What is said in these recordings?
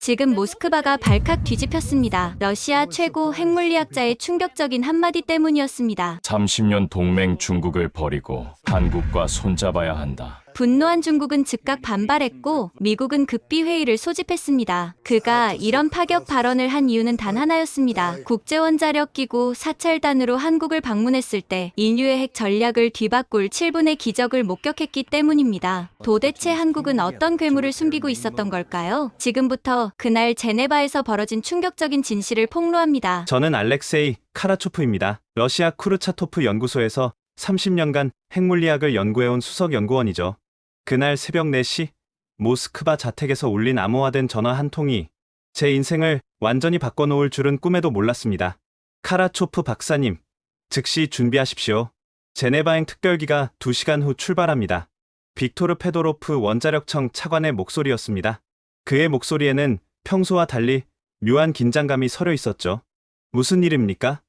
지금 모스크바가 발칵 뒤집혔습니다. 러시아 최고 핵물리학자의 충격적인 한마디 때문이었습니다. 30년 동맹 중국을 버리고 한국과 손잡아야 한다. 분노한 중국은 즉각 반발했고 미국은 급비 회의를 소집했습니다. 그가 이런 파격 발언을 한 이유는 단 하나였습니다. 국제원자력기구 사찰단으로 한국을 방문했을 때 인류의 핵 전략을 뒤바꿀 7분의 기적을 목격했기 때문입니다. 도대체 한국은 어떤 괴물을 숨기고 있었던 걸까요? 지금부터 그날 제네바에서 벌어진 충격적인 진실을 폭로합니다. 저는 알렉세이 카라초프입니다. 러시아 쿠르차토프 연구소에서 30년간 핵물리학을 연구해온 수석 연구원이죠. 그날 새벽 4시 모스크바 자택에서 울린 암호화된 전화 한 통이 제 인생을 완전히 바꿔놓을 줄은 꿈에도 몰랐습니다. 카라초프 박사님, 즉시 준비하십시오. 제네바행 특별기가 2시간 후 출발합니다. 빅토르 페도로프 원자력청 차관의 목소리였습니다. 그의 목소리에는 평소와 달리 묘한 긴장감이 서려 있었죠. 무슨 일입니까?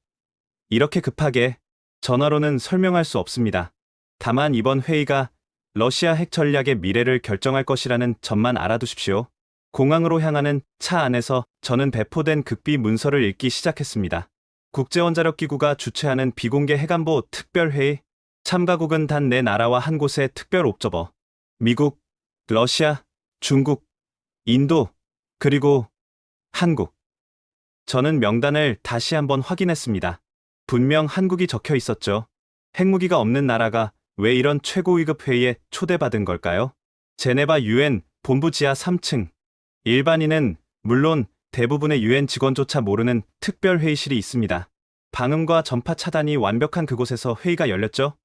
이렇게 급하게. 전화로는 설명할 수 없습니다. 다만 이번 회의가 러시아 핵 전략의 미래를 결정할 것이라는 점만 알아두십시오. 공항으로 향하는 차 안에서 저는 배포된 극비 문서를 읽기 시작했습니다. 국제원자력기구가 주최하는 비공개 핵안보 특별회의. 참가국은 단 4나라와 한 곳의 특별 옵저버. 미국, 러시아, 중국, 인도, 그리고 한국. 저는 명단을 다시 한번 확인했습니다. 분명 한국이 적혀 있었죠. 핵무기가 없는 나라가 왜 이런 최고위급 회의에 초대받은 걸까요? 제네바 UN 본부 지하 3층. 일반인은 물론 대부분의 UN 직원조차 모르는 특별 회의실이 있습니다. 방음과 전파 차단이 완벽한 그곳에서 회의가 열렸죠.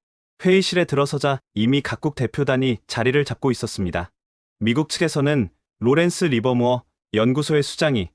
회의실에 들어서자 이미 각국 대표단이 자리를 잡고 있었습니다. 미국 측에서는 로렌스 리버무어 연구소의 수장이,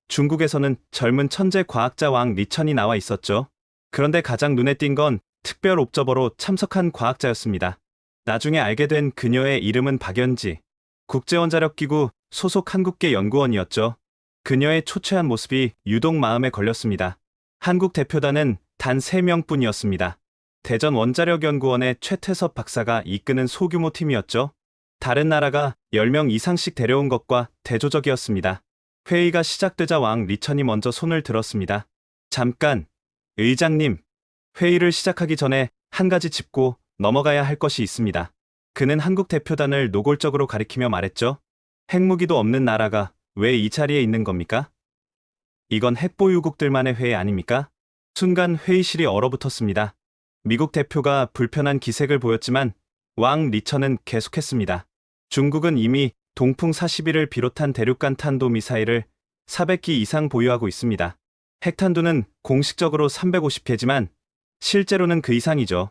중국에서는 젊은 천재 과학자 왕 리천이 나와 있었죠. 그런데 가장 눈에 띈 건 특별 옵저버로 참석한 과학자였습니다. 나중에 알게 된 그녀의 이름은 박연지, 국제원자력기구 소속 한국계 연구원이었죠. 그녀의 초췌한 모습이 유독 마음에 걸렸습니다. 한국 대표단은 단 3명뿐이었습니다. 대전 원자력연구원의 최태섭 박사가 이끄는 소규모 팀이었죠. 다른 나라가 10명 이상씩 데려온 것과 대조적이었습니다. 회의가 시작되자 왕 리천이 먼저 손을 들었습니다. 잠깐, 의장님. 회의를 시작하기 전에 한 가지 짚고 넘어가야 할 것이 있습니다. 그는 한국 대표단을 노골적으로 가리키며 말했죠. 핵무기도 없는 나라가 왜 이 자리에 있는 겁니까? 이건 핵보유국들만의 회의 아닙니까? 순간 회의실이 얼어붙었습니다. 미국 대표가 불편한 기색을 보였지만 왕 리천은 계속했습니다. 중국은 이미 동풍 41을 비롯한 대륙간 탄도미사일을 400기 이상 보유하고 있습니다. 핵탄두는 공식적으로 350개지만 실제로는 그 이상이죠.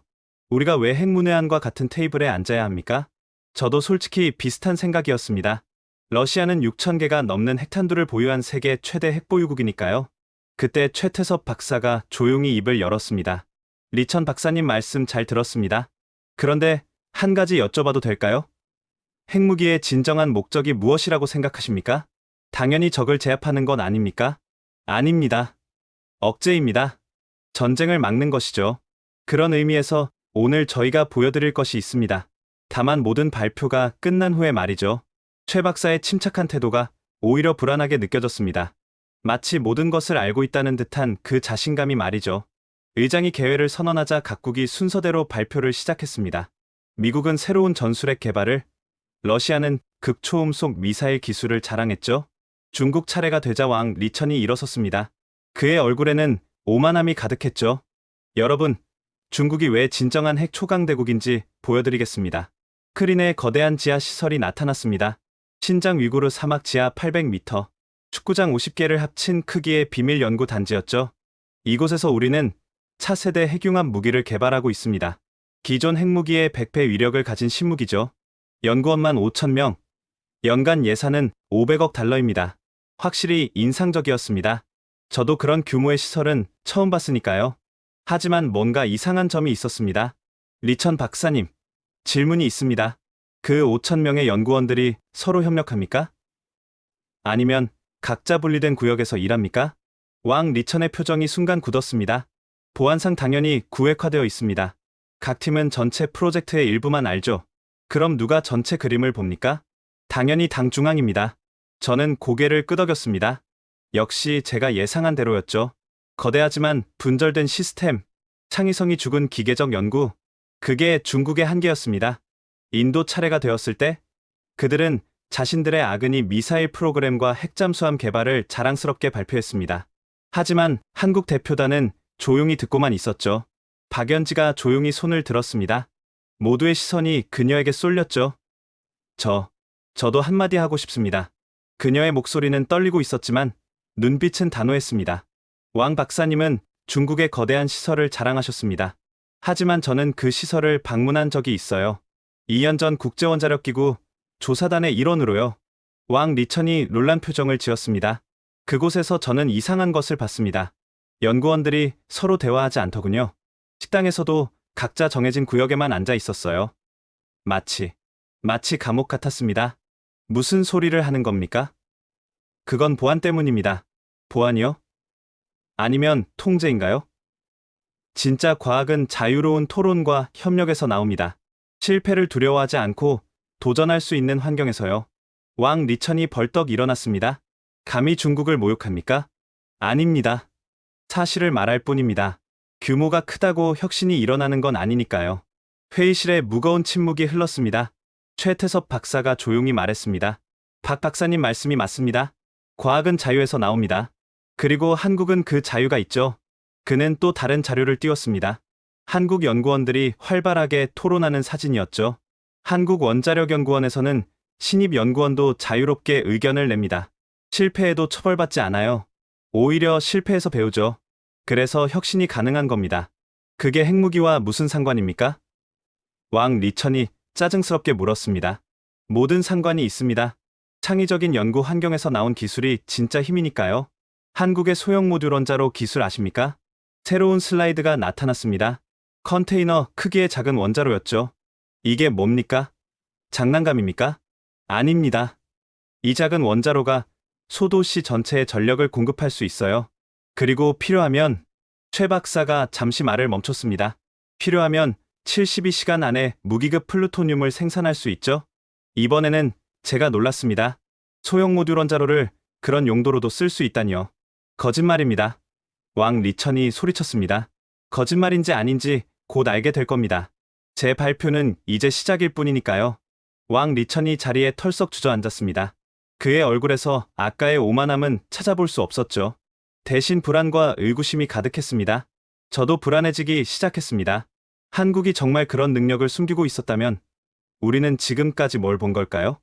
우리가 왜 핵문외한과 같은 테이블에 앉아야 합니까? 저도 솔직히 비슷한 생각이었습니다. 러시아는 6,000개가 넘는 핵탄두를 보유한 세계 최대 핵보유국이니까요. 그때 최태섭 박사가 조용히 입을 열었습니다. 리천 박사님 말씀 잘 들었습니다. 그런데 한 가지 여쭤봐도 될까요? 핵무기의 진정한 목적이 무엇이라고 생각하십니까? 당연히 적을 제압하는 건 아닙니까? 아닙니다. 억제입니다. 전쟁을 막는 것이죠. 그런 의미에서 오늘 저희가 보여드릴 것이 있습니다. 다만 모든 발표가 끝난 후에 말이죠. 최 박사의 침착한 태도가 오히려 불안하게 느껴졌습니다. 마치 모든 것을 알고 있다는 듯한 그 자신감이 말이죠. 의장이 개회를 선언하자 각국이 순서대로 발표를 시작했습니다. 미국은 새로운 전술핵 개발을, 러시아는 극초음속 미사일 기술을 자랑했죠. 중국 차례가 되자 왕 리천이 일어섰습니다. 그의 얼굴에는 오만함이 가득했죠. 여러분, 중국이 왜 진정한 핵 초강대국인지 보여드리겠습니다. 크린의 거대한 지하 시설이 나타났습니다. 신장 위구르 사막 지하 800m, 축구장 50개를 합친 크기의 비밀 연구 단지였죠. 이곳에서 우리는 차세대 핵융합 무기를 개발하고 있습니다. 기존 핵무기의 100배 위력을 가진 신무기죠. 연구원만 5,000명, 연간 예산은 500억 달러입니다. 확실히 인상적이었습니다. 저도 그런 규모의 시설은 처음 봤으니까요. 하지만 뭔가 이상한 점이 있었습니다. 리천 박사님, 질문이 있습니다. 그 5,000명의 연구원들이 서로 협력합니까? 아니면 각자 분리된 구역에서 일합니까? 왕 리천의 표정이 순간 굳었습니다. 보안상 당연히 구획화되어 있습니다. 각 팀은 전체 프로젝트의 일부만 알죠. 그럼 누가 전체 그림을 봅니까? 당연히 당 중앙입니다. 저는 고개를 끄덕였습니다. 역시 제가 예상한 대로였죠. 거대하지만 분절된 시스템, 창의성이 죽은 기계적 연구, 그게 중국의 한계였습니다. 인도 차례가 되었을 때 그들은 자신들의 아그니 미사일 프로그램과 핵잠수함 개발을 자랑스럽게 발표했습니다. 하지만 한국 대표단은 조용히 듣고만 있었죠. 박연지가 조용히 손을 들었습니다. 모두의 시선이 그녀에게 쏠렸죠. 저도 한마디 하고 싶습니다. 그녀의 목소리는 떨리고 있었지만 눈빛은 단호했습니다. 왕 박사님은 중국의 거대한 시설을 자랑하셨습니다. 하지만 저는 그 시설을 방문한 적이 있어요. 2년 전 국제원자력기구 조사단의 일원으로요. 왕 리천이 놀란 표정을 지었습니다. 그곳에서 저는 이상한 것을 봤습니다. 연구원들이 서로 대화하지 않더군요. 식당에서도 각자 정해진 구역에만 앉아 있었어요. 마치 감옥 같았습니다. 무슨 소리를 하는 겁니까? 그건 보안 때문입니다. 보안이요? 아니면 통제인가요? 진짜 과학은 자유로운 토론과 협력에서 나옵니다. 실패를 두려워하지 않고 도전할 수 있는 환경에서요. 왕 리천이 벌떡 일어났습니다. 감히 중국을 모욕합니까? 아닙니다. 사실을 말할 뿐입니다. 규모가 크다고 혁신이 일어나는 건 아니니까요. 회의실에 무거운 침묵이 흘렀습니다. 최태섭 박사가 조용히 말했습니다. 박 박사님 말씀이 맞습니다. 과학은 자유에서 나옵니다. 그리고 한국은 그 자유가 있죠. 그는 또 다른 자료를 띄웠습니다. 한국 연구원들이 활발하게 토론하는 사진이었죠. 한국원자력연구원에서는 신입 연구원도 자유롭게 의견을 냅니다. 실패해도 처벌받지 않아요. 오히려 실패해서 배우죠. 그래서 혁신이 가능한 겁니다. 그게 핵무기와 무슨 상관입니까? 왕 리천이 짜증스럽게 물었습니다. 모든 상관이 있습니다. 창의적인 연구 환경에서 나온 기술이 진짜 힘이니까요. 한국의 소형 모듈 원자로 기술 아십니까? 새로운 슬라이드가 나타났습니다. 컨테이너 크기의 작은 원자로였죠. 이게 뭡니까? 장난감입니까? 아닙니다. 이 작은 원자로가 소도시 전체에 전력을 공급할 수 있어요. 그리고 필요하면, 최 박사가 잠시 말을 멈췄습니다. 필요하면 72시간 안에 무기급 플루토늄을 생산할 수 있죠? 이번에는 제가 놀랐습니다. 소형 모듈 원자로를 그런 용도로도 쓸 수 있다니요. 거짓말입니다. 왕 리천이 소리쳤습니다. 거짓말인지 아닌지 곧 알게 될 겁니다. 제 발표는 이제 시작일 뿐이니까요. 왕 리천이 자리에 털썩 주저앉았습니다. 그의 얼굴에서 아까의 오만함은 찾아볼 수 없었죠. 대신 불안과 의구심이 가득했습니다. 저도 불안해지기 시작했습니다. 한국이 정말 그런 능력을 숨기고 있었다면 우리는 지금까지 뭘 본 걸까요?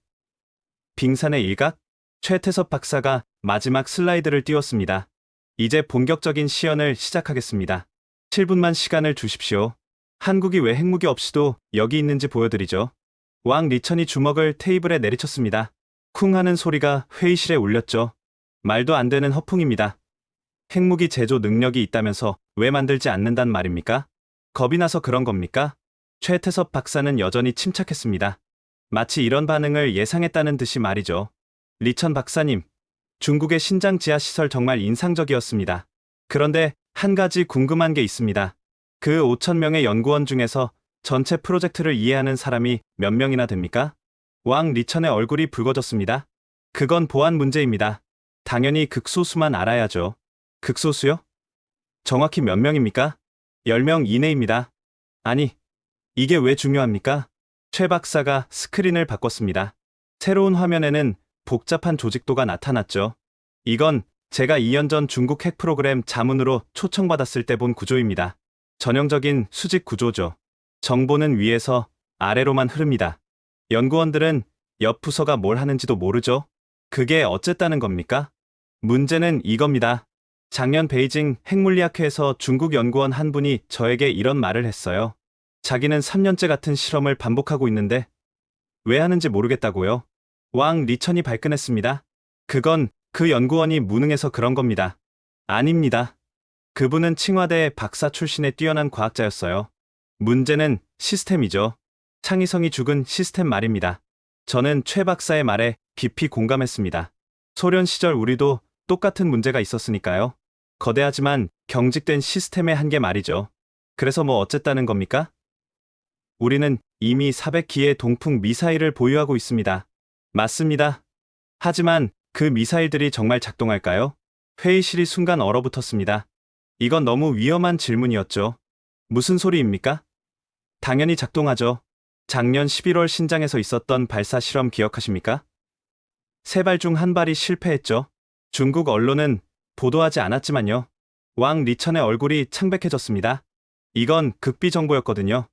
빙산의 일각? 최태섭 박사가 마지막 슬라이드를 띄웠습니다. 이제 본격적인 시연을 시작하겠습니다. 7분만 시간을 주십시오. 한국이 왜 핵무기 없이도 여기 있는지 보여드리죠. 왕 리천이 주먹을 테이블에 내리쳤습니다. 쿵 하는 소리가 회의실에 울렸죠. 말도 안 되는 허풍입니다. 핵무기 제조 능력이 있다면서 왜 만들지 않는단 말입니까? 겁이 나서 그런 겁니까? 최태섭 박사는 여전히 침착했습니다. 마치 이런 반응을 예상했다는 듯이 말이죠. 리천 박사님, 중국의 신장 지하시설 정말 인상적이었습니다. 그런데 한 가지 궁금한 게 있습니다. 그 5,000명의 연구원 중에서 전체 프로젝트를 이해하는 사람이 몇 명이나 됩니까? 왕 리천의 얼굴이 붉어졌습니다. 그건 보안 문제입니다. 당연히 극소수만 알아야죠. 극소수요? 정확히 몇 명입니까? 10명 이내입니다. 아니, 이게 왜 중요합니까? 최 박사가 스크린을 바꿨습니다. 새로운 화면에는 복잡한 조직도가 나타났죠. 이건 제가 2년 전 중국 핵 프로그램 자문으로 초청받았을 때 본 구조입니다. 전형적인 수직 구조죠. 정보는 위에서 아래로만 흐릅니다. 연구원들은 옆 부서가 뭘 하는지도 모르죠. 그게 어쨌다는 겁니까? 문제는 이겁니다. 작년 베이징 핵물리학회에서 중국 연구원 한 분이 저에게 이런 말을 했어요. 자기는 3년째 같은 실험을 반복하고 있는데 왜 하는지 모르겠다고요. 왕 리천이 발끈했습니다. 그건 그 연구원이 무능해서 그런 겁니다. 아닙니다. 그분은 칭화대 박사 출신의 뛰어난 과학자였어요. 문제는 시스템이죠. 창의성이 죽은 시스템 말입니다. 저는 최 박사의 말에 깊이 공감했습니다. 소련 시절 우리도 똑같은 문제가 있었으니까요. 거대하지만 경직된 시스템의 한계 말이죠. 그래서 뭐 어쨌다는 겁니까? 우리는 이미 400기의 동풍 미사일을 보유하고 있습니다. 맞습니다. 하지만 그 미사일들이 정말 작동할까요? 회의실이 순간 얼어붙었습니다. 이건 너무 위험한 질문이었죠. 무슨 소리입니까? 당연히 작동하죠. 작년 11월 신장에서 있었던 발사 실험 기억하십니까? 세 발 중 한 발이 실패했죠. 중국 언론은 보도하지 않았지만요. 왕 리천의 얼굴이 창백해졌습니다. 이건 극비 정보였거든요.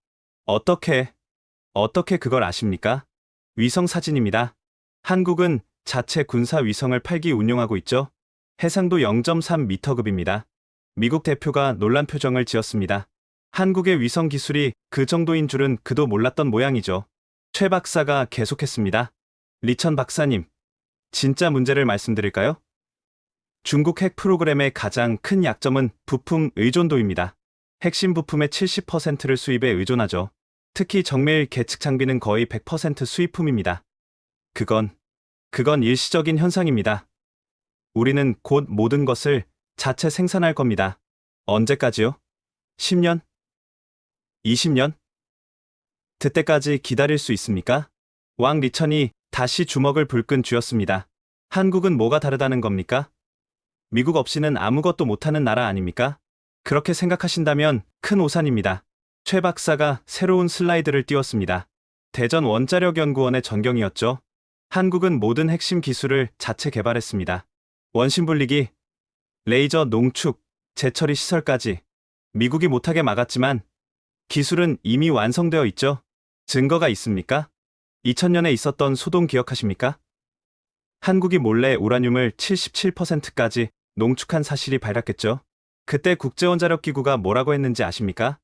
어떻게 그걸 아십니까? 위성 사진입니다. 한국은 자체 군사 위성을 8기 운용하고 있죠. 해상도 0.3m급입니다. 미국 대표가 놀란 표정을 지었습니다. 한국의 위성 기술이 그 정도인 줄은 그도 몰랐던 모양이죠. 최 박사가 계속했습니다. 리천 박사님, 진짜 문제를 말씀드릴까요? 중국 핵 프로그램의 가장 큰 약점은 부품 의존도입니다. 핵심 부품의 70%를 수입에 의존하죠. 특히 정밀 계측 장비는 거의 100% 수입품입니다. 그건 일시적인 현상입니다. 우리는 곧 모든 것을 자체 생산할 겁니다. 언제까지요? 10년? 20년? 그때까지 기다릴 수 있습니까? 왕 리천이 다시 주먹을 불끈 쥐었습니다. 한국은 뭐가 다르다는 겁니까? 미국 없이는 아무것도 못하는 나라 아닙니까? 그렇게 생각하신다면 큰 오산입니다. 최 박사가 새로운 슬라이드를 띄웠습니다. 대전 원자력연구원의 전경이었죠. 한국은 모든 핵심 기술을 자체 개발했습니다. 원심 분리기, 레이저 농축, 재처리 시설까지 미국이 못하게 막았지만 기술은 이미 완성되어 있죠. 증거가 있습니까? 2000년에 있었던 소동 기억하십니까? 한국이 몰래 우라늄을 77%까지 농축한 사실이 발각됐죠. 그때 국제원자력기구가 뭐라고 했는지 아십니까?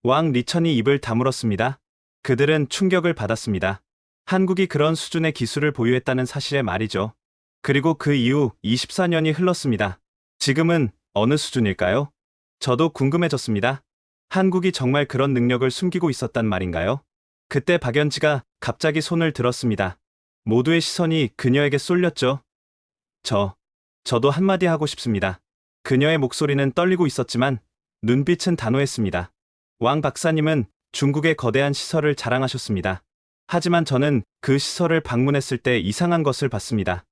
왕 리천이 입을 다물었습니다. 그들은 충격을 받았습니다. 한국이 그런 수준의 기술을 보유했다는 사실에 말이죠. 그리고 그 이후 24년이 흘렀습니다. 지금은 어느 수준일까요? 저도 궁금해졌습니다. 한국이 정말 그런 능력을 숨기고 있었단 말인가요? 그때 박연지가 갑자기 손을 들었습니다. 모두의 시선이 그녀에게 쏠렸죠. 저도 한마디 하고 싶습니다. 그녀의 목소리는 떨리고 있었지만 눈빛은 단호했습니다. 왕 박사님은 중국의 거대한 시설을 자랑하셨습니다. 하지만 저는 그 시설을 방문했을 때 이상한 것을 봤습니다.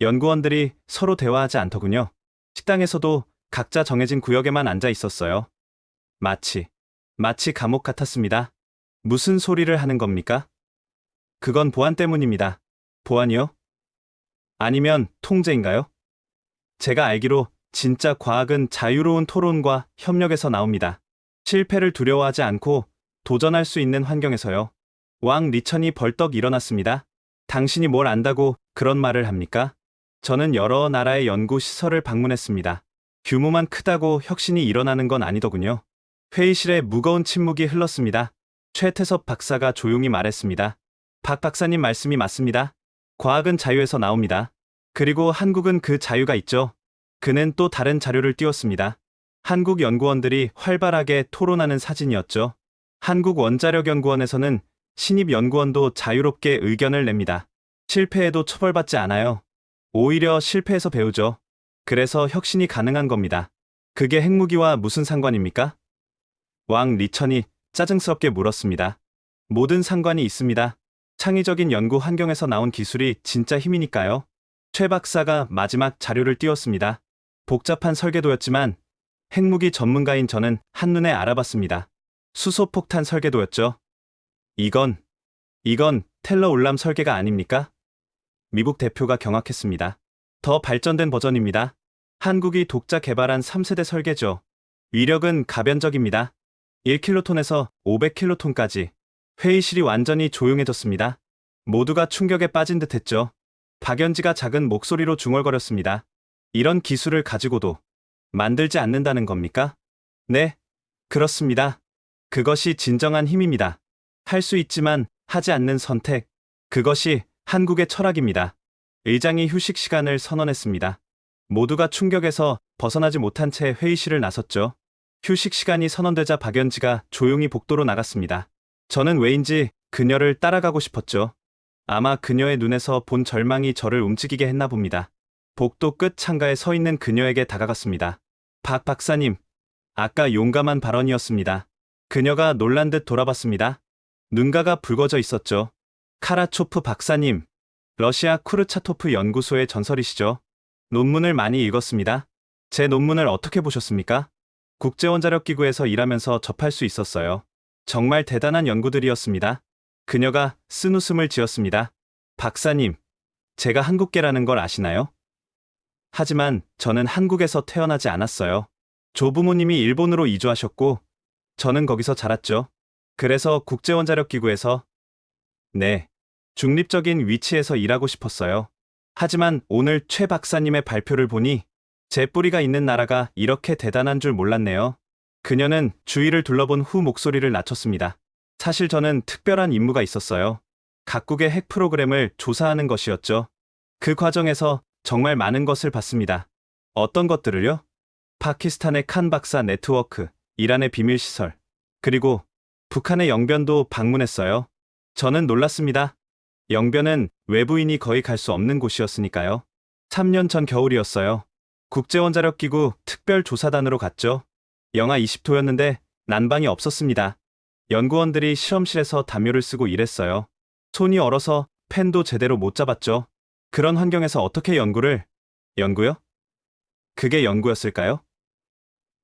연구원들이 서로 대화하지 않더군요. 식당에서도 각자 정해진 구역에만 앉아 있었어요. 마치 감옥 같았습니다. 무슨 소리를 하는 겁니까? 그건 보안 때문입니다. 보안이요? 아니면 통제인가요? 제가 알기로 진짜 과학은 자유로운 토론과 협력에서 나옵니다. 실패를 두려워하지 않고 도전할 수 있는 환경에서요. 왕 리천이 벌떡 일어났습니다. 당신이 뭘 안다고 그런 말을 합니까? 저는 여러 나라의 연구 시설을 방문했습니다. 규모만 크다고 혁신이 일어나는 건 아니더군요. 회의실에 무거운 침묵이 흘렀습니다. 최태섭 박사가 조용히 말했습니다. 박 박사님 말씀이 맞습니다. 과학은 자유에서 나옵니다. 그리고 한국은 그 자유가 있죠. 그는 또 다른 자료를 띄웠습니다. 한국 연구원들이 활발하게 토론하는 사진이었죠. 한국원자력연구원에서는 신입 연구원도 자유롭게 의견을 냅니다. 실패해도 처벌받지 않아요. 오히려 실패해서 배우죠. 그래서 혁신이 가능한 겁니다. 그게 핵무기와 무슨 상관입니까? 왕 리천이 짜증스럽게 물었습니다. 모든 상관이 있습니다. 창의적인 연구 환경에서 나온 기술이 진짜 힘이니까요. 최 박사가 마지막 자료를 띄웠습니다. 복잡한 설계도였지만 핵무기 전문가인 저는 한눈에 알아봤습니다. 수소폭탄 설계도였죠. 이건 텔러 올람 설계가 아닙니까? 미국 대표가 경악했습니다. 더 발전된 버전입니다. 한국이 독자 개발한 3세대 설계죠. 위력은 가변적입니다. 1킬로톤에서 500킬로톤까지. 회의실이 완전히 조용해졌습니다. 모두가 충격에 빠진 듯했죠. 박연지가 작은 목소리로 중얼거렸습니다. 이런 기술을 가지고도 만들지 않는다는 겁니까? 네, 그렇습니다. 그것이 진정한 힘입니다. 할 수 있지만 하지 않는 선택. 그것이 한국의 철학입니다. 의장이 휴식 시간을 선언했습니다. 모두가 충격에서 벗어나지 못한 채 회의실을 나섰죠. 휴식 시간이 선언되자 박연지가 조용히 복도로 나갔습니다. 저는 왜인지 그녀를 따라가고 싶었죠. 아마 그녀의 눈에서 본 절망이 저를 움직이게 했나 봅니다. 복도 끝 창가에 서 있는 그녀에게 다가갔습니다. 박 박사님, 아까 용감한 발언이었습니다. 그녀가 놀란 듯 돌아봤습니다. 눈가가 붉어져 있었죠. 카라초프 박사님, 러시아 쿠르차토프 연구소의 전설이시죠. 논문을 많이 읽었습니다. 제 논문을 어떻게 보셨습니까? 국제원자력기구에서 일하면서 접할 수 있었어요. 정말 대단한 연구들이었습니다. 그녀가 쓴 웃음을 지었습니다. 박사님, 제가 한국계라는 걸 아시나요? 하지만 저는 한국에서 태어나지 않았어요. 조부모님이 일본으로 이주하셨고, 저는 거기서 자랐죠. 그래서 국제원자력기구에서, 네, 중립적인 위치에서 일하고 싶었어요. 하지만 오늘 최 박사님의 발표를 보니 제 뿌리가 있는 나라가 이렇게 대단한 줄 몰랐네요. 그녀는 주위를 둘러본 후 목소리를 낮췄습니다. 사실 저는 특별한 임무가 있었어요. 각국의 핵 프로그램을 조사하는 것이었죠. 그 과정에서 정말 많은 것을 봤습니다. 어떤 것들을요? 파키스탄의 칸 박사 네트워크, 이란의 비밀시설, 그리고 북한의 영변도 방문했어요. 저는 놀랐습니다. 영변은 외부인이 거의 갈 수 없는 곳이었으니까요. 3년 전 겨울이었어요. 국제원자력기구 특별조사단으로 갔죠. 영하 20도였는데 난방이 없었습니다. 연구원들이 실험실에서 담요를 쓰고 일했어요. 손이 얼어서 펜도 제대로 못 잡았죠. 그런 환경에서 어떻게 연구요? 그게 연구였을까요?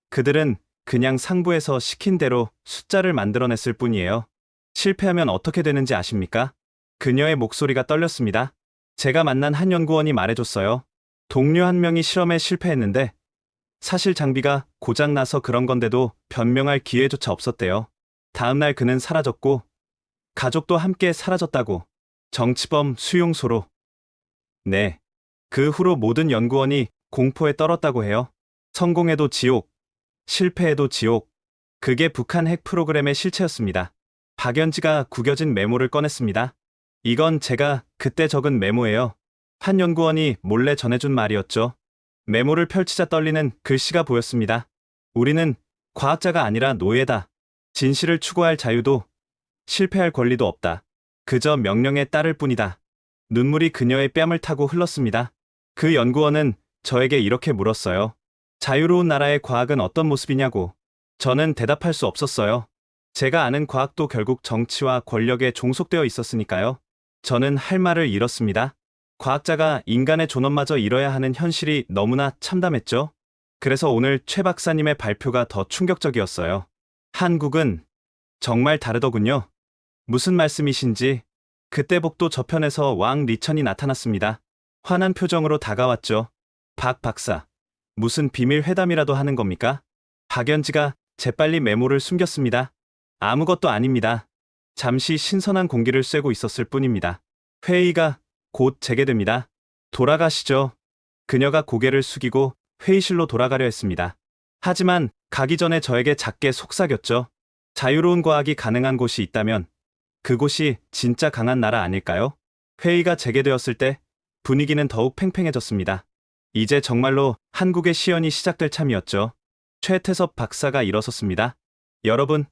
그들은 그냥 상부에서 시킨 대로 숫자를 만들어냈을 뿐이에요. 실패하면 어떻게 되는지 아십니까? 그녀의 목소리가 떨렸습니다. 제가 만난 한 연구원이 말해줬어요. 동료 한 명이 실험에 실패했는데 사실 장비가 고장나서 그런 건데도 변명할 기회조차 없었대요. 다음날 그는 사라졌고 가족도 함께 사라졌다고. 정치범 수용소로. 네. 그 후로 모든 연구원이 공포에 떨었다고 해요. 성공해도 지옥, 실패해도 지옥. 그게 북한 핵 프로그램의 실체였습니다. 박연지가 구겨진 메모를 꺼냈습니다. 이건 제가 그때 적은 메모예요. 한 연구원이 몰래 전해준 말이었죠. 메모를 펼치자 떨리는 글씨가 보였습니다. 우리는 과학자가 아니라 노예다. 진실을 추구할 자유도 실패할 권리도 없다. 그저 명령에 따를 뿐이다. 눈물이 그녀의 뺨을 타고 흘렀습니다. 그 연구원은 저에게 이렇게 물었어요. 자유로운 나라의 과학은 어떤 모습이냐고. 저는 대답할 수 없었어요. 제가 아는 과학도 결국 정치와 권력에 종속되어 있었으니까요. 저는 할 말을 잃었습니다. 과학자가 인간의 존엄마저 잃어야 하는 현실이 너무나 참담했죠. 그래서 오늘 최 박사님의 발표가 더 충격적이었어요. 한국은 정말 다르더군요. 무슨 말씀이신지. 그때 복도 저편에서 왕 리천이 나타났습니다. 환한 표정으로 다가왔죠. 박 박사, 무슨 비밀 회담이라도 하는 겁니까? 박연지가 재빨리 메모를 숨겼습니다. 아무것도 아닙니다. 잠시 신선한 공기를 쐬고 있었을 뿐입니다. 회의가 곧 재개됩니다. 돌아가시죠. 그녀가 고개를 숙이고 회의실로 돌아가려 했습니다. 하지만 가기 전에 저에게 작게 속삭였죠. 자유로운 과학이 가능한 곳이 있다면 그곳이 진짜 강한 나라 아닐까요? 회의가 재개되었을 때 분위기는 더욱 팽팽해졌습니다. 이제 정말로 한국의 시연이 시작될 참이었죠. 최태섭 박사가 일어섰습니다. 여러분,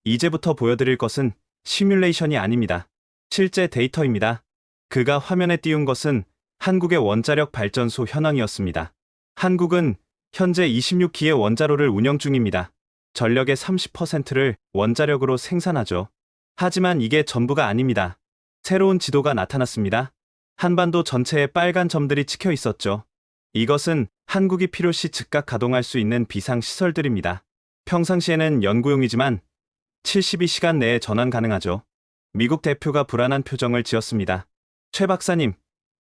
이제부터 보여드릴 것은 시뮬레이션이 아닙니다. 실제 데이터입니다. 그가 화면에 띄운 것은 한국의 원자력 발전소 현황이었습니다. 한국은 현재 26기의 원자로를 운영 중입니다. 전력의 30%를 원자력으로 생산하죠. 하지만 이게 전부가 아닙니다. 새로운 지도가 나타났습니다. 한반도 전체에 빨간 점들이 찍혀 있었죠. 이것은 한국이 필요시 즉각 가동할 수 있는 비상시설들입니다. 평상시에는 연구용이지만 72시간 내에 전환 가능하죠. 미국 대표가 불안한 표정을 지었습니다. 최 박사님,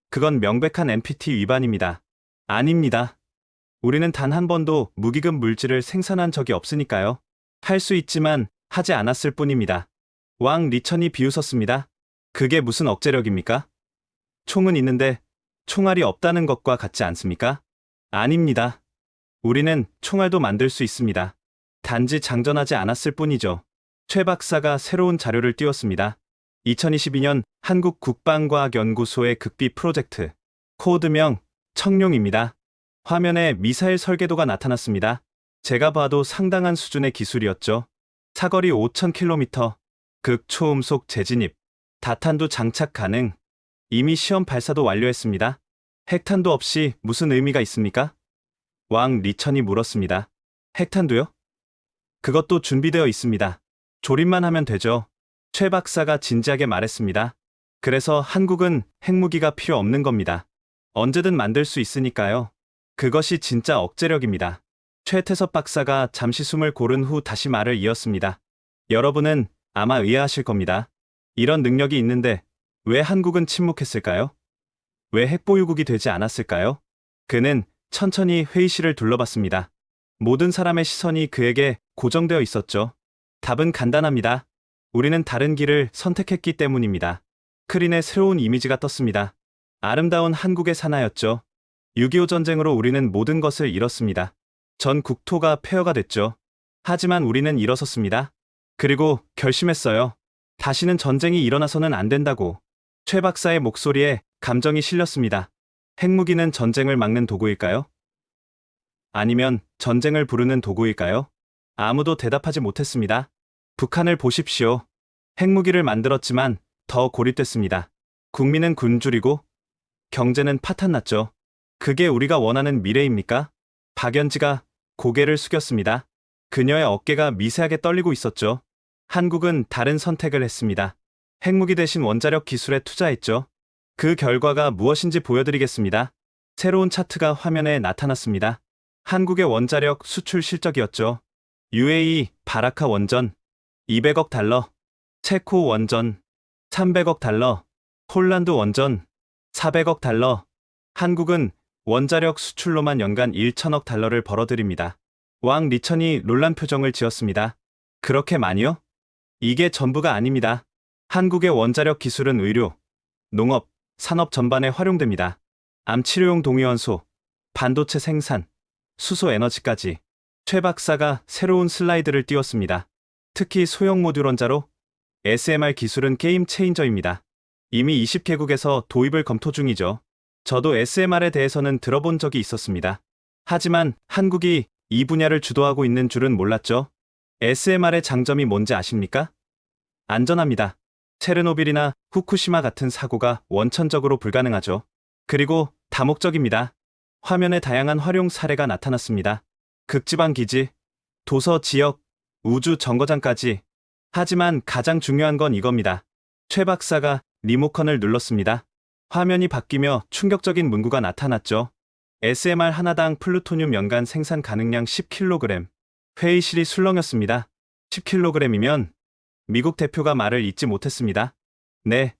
그건 명백한 NPT 위반입니다. 아닙니다. 우리는 단 한 번도 무기급 물질을 생산한 적이 없으니까요. 할 수 있지만 하지 않았을 뿐입니다. 왕 리천이 비웃었습니다. 그게 무슨 억제력입니까? 총은 있는데 총알이 없다는 것과 같지 않습니까? 아닙니다. 우리는 총알도 만들 수 있습니다. 단지 장전하지 않았을 뿐이죠. 최 박사가 새로운 자료를 띄웠습니다. 2022년 한국 국방과학연구소의 극비 프로젝트, 코드명 청룡입니다. 화면에 미사일 설계도가 나타났습니다. 제가 봐도 상당한 수준의 기술이었죠. 사거리 5,000km, 극초음속 재진입, 다탄두 장착 가능. 이미 시험 발사도 완료했습니다. 핵탄두 없이 무슨 의미가 있습니까? 왕 리천이 물었습니다. 핵탄두요? 그것도 준비되어 있습니다. 조립만 하면 되죠. 최 박사가 진지하게 말했습니다. 그래서 한국은 핵무기가 필요 없는 겁니다. 언제든 만들 수 있으니까요. 그것이 진짜 억제력입니다. 최태섭 박사가 잠시 숨을 고른 후 다시 말을 이었습니다. 여러분은 아마 의아하실 겁니다. 이런 능력이 있는데 왜 한국은 침묵했을까요? 왜 핵보유국이 되지 않았을까요? 그는 천천히 회의실을 둘러봤습니다. 모든 사람의 시선이 그에게 고정되어 있었죠. 답은 간단합니다. 우리는 다른 길을 선택했기 때문입니다. 크린의 새로운 이미지가 떴습니다. 아름다운 한국의 사나였죠. 6.25 전쟁으로 우리는 모든 것을 잃었습니다. 전 국토가 폐허가 됐죠. 하지만 우리는 일어섰습니다. 그리고 결심했어요. 다시는 전쟁이 일어나서는 안 된다고. 최 박사의 목소리에 감정이 실렸습니다. 핵무기는 전쟁을 막는 도구일까요? 아니면 전쟁을 부르는 도구일까요? 아무도 대답하지 못했습니다. 북한을 보십시오. 핵무기를 만들었지만 더 고립됐습니다. 국민은 굶주리고 경제는 파탄났죠. 그게 우리가 원하는 미래입니까? 박연지가 고개를 숙였습니다. 그녀의 어깨가 미세하게 떨리고 있었죠. 한국은 다른 선택을 했습니다. 핵무기 대신 원자력 기술에 투자했죠. 그 결과가 무엇인지 보여드리겠습니다. 새로운 차트가 화면에 나타났습니다. 한국의 원자력 수출 실적이었죠. UAE 바라카 원전 200억 달러, 체코 원전 300억 달러, 폴란드 원전 400억 달러. 한국은 원자력 수출로만 연간 1천억 달러를 벌어들입니다. 왕 리천이 놀란 표정을 지었습니다. 그렇게 많이요? 이게 전부가 아닙니다. 한국의 원자력 기술은 의료, 농업, 산업 전반에 활용됩니다. 암 치료용 동위원소, 반도체 생산, 수소 에너지까지. 최 박사가 새로운 슬라이드를 띄웠습니다. 특히 소형 모듈 원자로 SMR 기술은 게임 체인저입니다. 이미 20개국에서 도입을 검토 중이죠. 저도 SMR에 대해서는 들어본 적이 있었습니다. 하지만 한국이 이 분야를 주도하고 있는 줄은 몰랐죠. SMR의 장점이 뭔지 아십니까? 안전합니다. 체르노빌이나 후쿠시마 같은 사고가 원천적으로 불가능하죠. 그리고 다목적입니다. 화면에 다양한 활용 사례가 나타났습니다. 극지방 기지, 도서 지역, 우주 정거장까지. 하지만 가장 중요한 건 이겁니다. 최 박사가 리모컨을 눌렀습니다. 화면이 바뀌며 충격적인 문구가 나타났죠. SMR 하나당 플루토늄 연간 생산 가능량 10kg. 회의실이 술렁였습니다. 10kg이면 미국 대표가 말을 잇지 못했습니다. 네,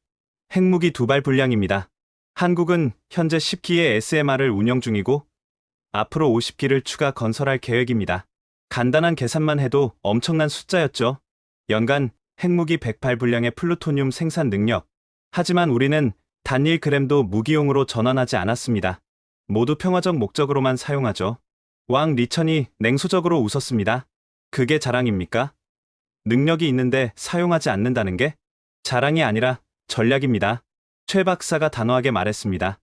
핵무기 2발 분량입니다. 한국은 현재 10기의 SMR을 운영 중이고 앞으로 50기를 추가 건설할 계획입니다. 간단한 계산만 해도 엄청난 숫자였죠. 연간 핵무기 100발 분량의 플루토늄 생산 능력. 하지만 우리는 단 1g도 무기용으로 전환하지 않았습니다. 모두 평화적 목적으로만 사용하죠. 왕 리천이 냉소적으로 웃었습니다. 그게 자랑입니까? 능력이 있는데 사용하지 않는다는 게 자랑이 아니라 전략입니다. 최 박사가 단호하게 말했습니다.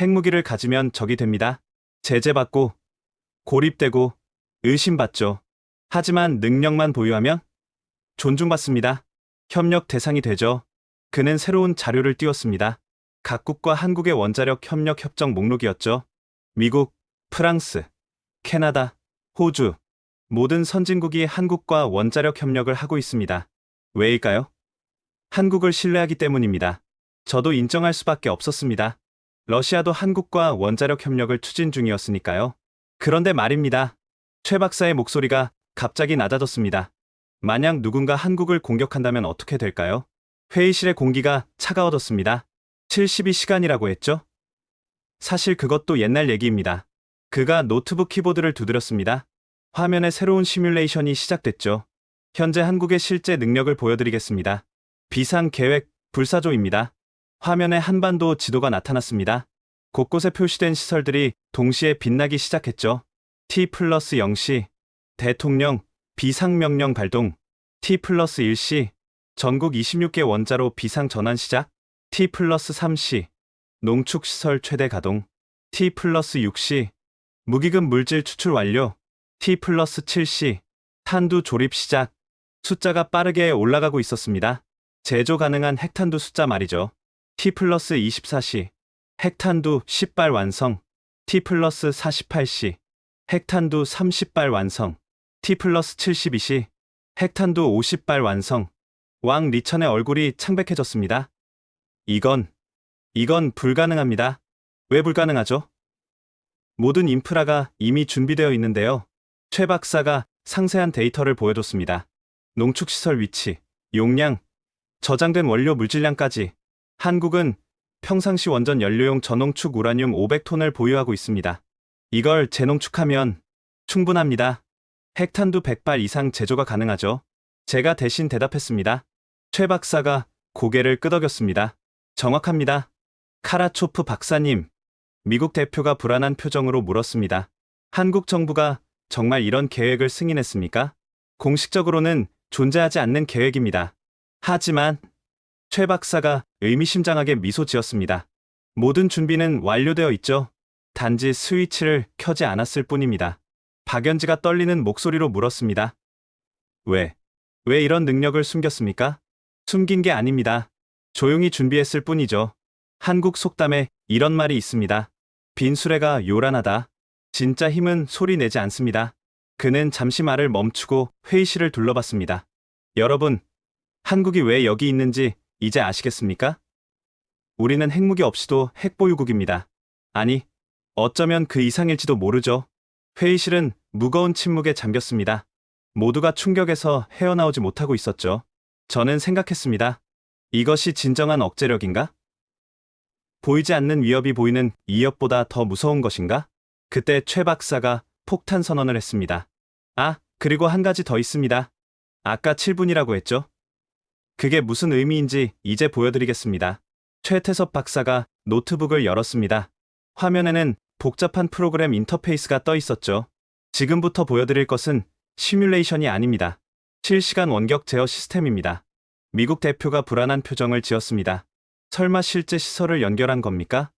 핵무기를 가지면 적이 됩니다. 제재받고, 고립되고, 의심받죠. 하지만 능력만 보유하면 존중받습니다. 협력 대상이 되죠. 그는 새로운 자료를 띄웠습니다. 각국과 한국의 원자력 협력 협정 목록이었죠. 미국, 프랑스, 캐나다, 호주, 모든 선진국이 한국과 원자력 협력을 하고 있습니다. 왜일까요? 한국을 신뢰하기 때문입니다. 저도 인정할 수밖에 없었습니다. 러시아도 한국과 원자력 협력을 추진 중이었으니까요. 그런데 말입니다. 최 박사의 목소리가 갑자기 낮아졌습니다. 만약 누군가 한국을 공격한다면 어떻게 될까요? 회의실의 공기가 차가워졌습니다. 72시간이라고 했죠? 사실 그것도 옛날 얘기입니다. 그가 노트북 키보드를 두드렸습니다. 화면에 새로운 시뮬레이션이 시작됐죠. 현재 한국의 실제 능력을 보여드리겠습니다. 비상계획 불사조입니다. 화면에 한반도 지도가 나타났습니다. 곳곳에 표시된 시설들이 동시에 빛나기 시작했죠. T+0시, 대통령, 비상명령 발동, T+1시, 전국 26개 원자로 비상전환 시작, T+3시, 농축시설 최대 가동, T+6시, 무기급 물질 추출 완료, T+7시, 탄두 조립 시작. 숫자가 빠르게 올라가고 있었습니다. 제조 가능한 핵탄두 숫자 말이죠. T+24시, 핵탄두 10발 완성, T+48시, 핵탄두 30발 완성, T+72시, 핵탄두 50발 완성. 왕 리천의 얼굴이 창백해졌습니다. 이건 불가능합니다. 왜 불가능하죠? 모든 인프라가 이미 준비되어 있는데요. 최 박사가 상세한 데이터를 보여줬습니다. 농축시설 위치, 용량, 저장된 원료 물질량까지. 한국은 평상시 원전 연료용 저농축 우라늄 500톤을 보유하고 있습니다. 이걸 재농축하면 충분합니다. 핵탄두 100발 이상 제조가 가능하죠. 제가 대신 대답했습니다. 최 박사가 고개를 끄덕였습니다. 정확합니다. 카라초프 박사님, 미국 대표가 불안한 표정으로 물었습니다. 한국 정부가 정말 이런 계획을 승인했습니까? 공식적으로는 존재하지 않는 계획입니다. 하지만 최 박사가 의미심장하게 미소 지었습니다. 모든 준비는 완료되어 있죠. 단지 스위치를 켜지 않았을 뿐입니다. 박연지가 떨리는 목소리로 물었습니다. 왜 이런 능력을 숨겼습니까? 숨긴 게 아닙니다. 조용히 준비했을 뿐이죠. 한국 속담에 이런 말이 있습니다. 빈수레가 요란하다. 진짜 힘은 소리 내지 않습니다. 그는 잠시 말을 멈추고 회의실을 둘러봤습니다. 여러분, 한국이 왜 여기 있는지 이제 아시겠습니까? 우리는 핵무기 없이도 핵보유국입니다. 아니, 어쩌면 그 이상일지도 모르죠. 회의실은 무거운 침묵에 잠겼습니다. 모두가 충격에서 헤어나오지 못하고 있었죠. 저는 생각했습니다. 이것이 진정한 억제력인가? 보이지 않는 위협이 보이는 위협보다 더 무서운 것인가? 그때 최 박사가 폭탄 선언을 했습니다. 아, 그리고 한 가지 더 있습니다. 아까 7분이라고 했죠? 그게 무슨 의미인지 이제 보여드리겠습니다. 최태섭 박사가 노트북을 열었습니다. 화면에는 복잡한 프로그램 인터페이스가 떠 있었죠. 지금부터 보여드릴 것은 시뮬레이션이 아닙니다. 실시간 원격 제어 시스템입니다. 미국 대표가 불안한 표정을 지었습니다. 설마 실제 시설을 연결한 겁니까?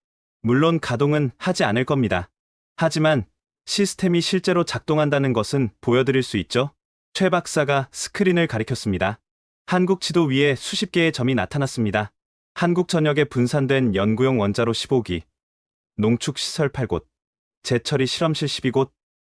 물론 가동은 하지 않을 겁니다. 하지만 시스템이 실제로 작동한다는 것은 보여드릴 수 있죠? 최 박사가 스크린을 가리켰습니다. 한국 지도 위에 수십 개의 점이 나타났습니다. 한국 전역에 분산된 연구용 원자로 15기, 농축시설 8곳, 재처리 실험실 12곳,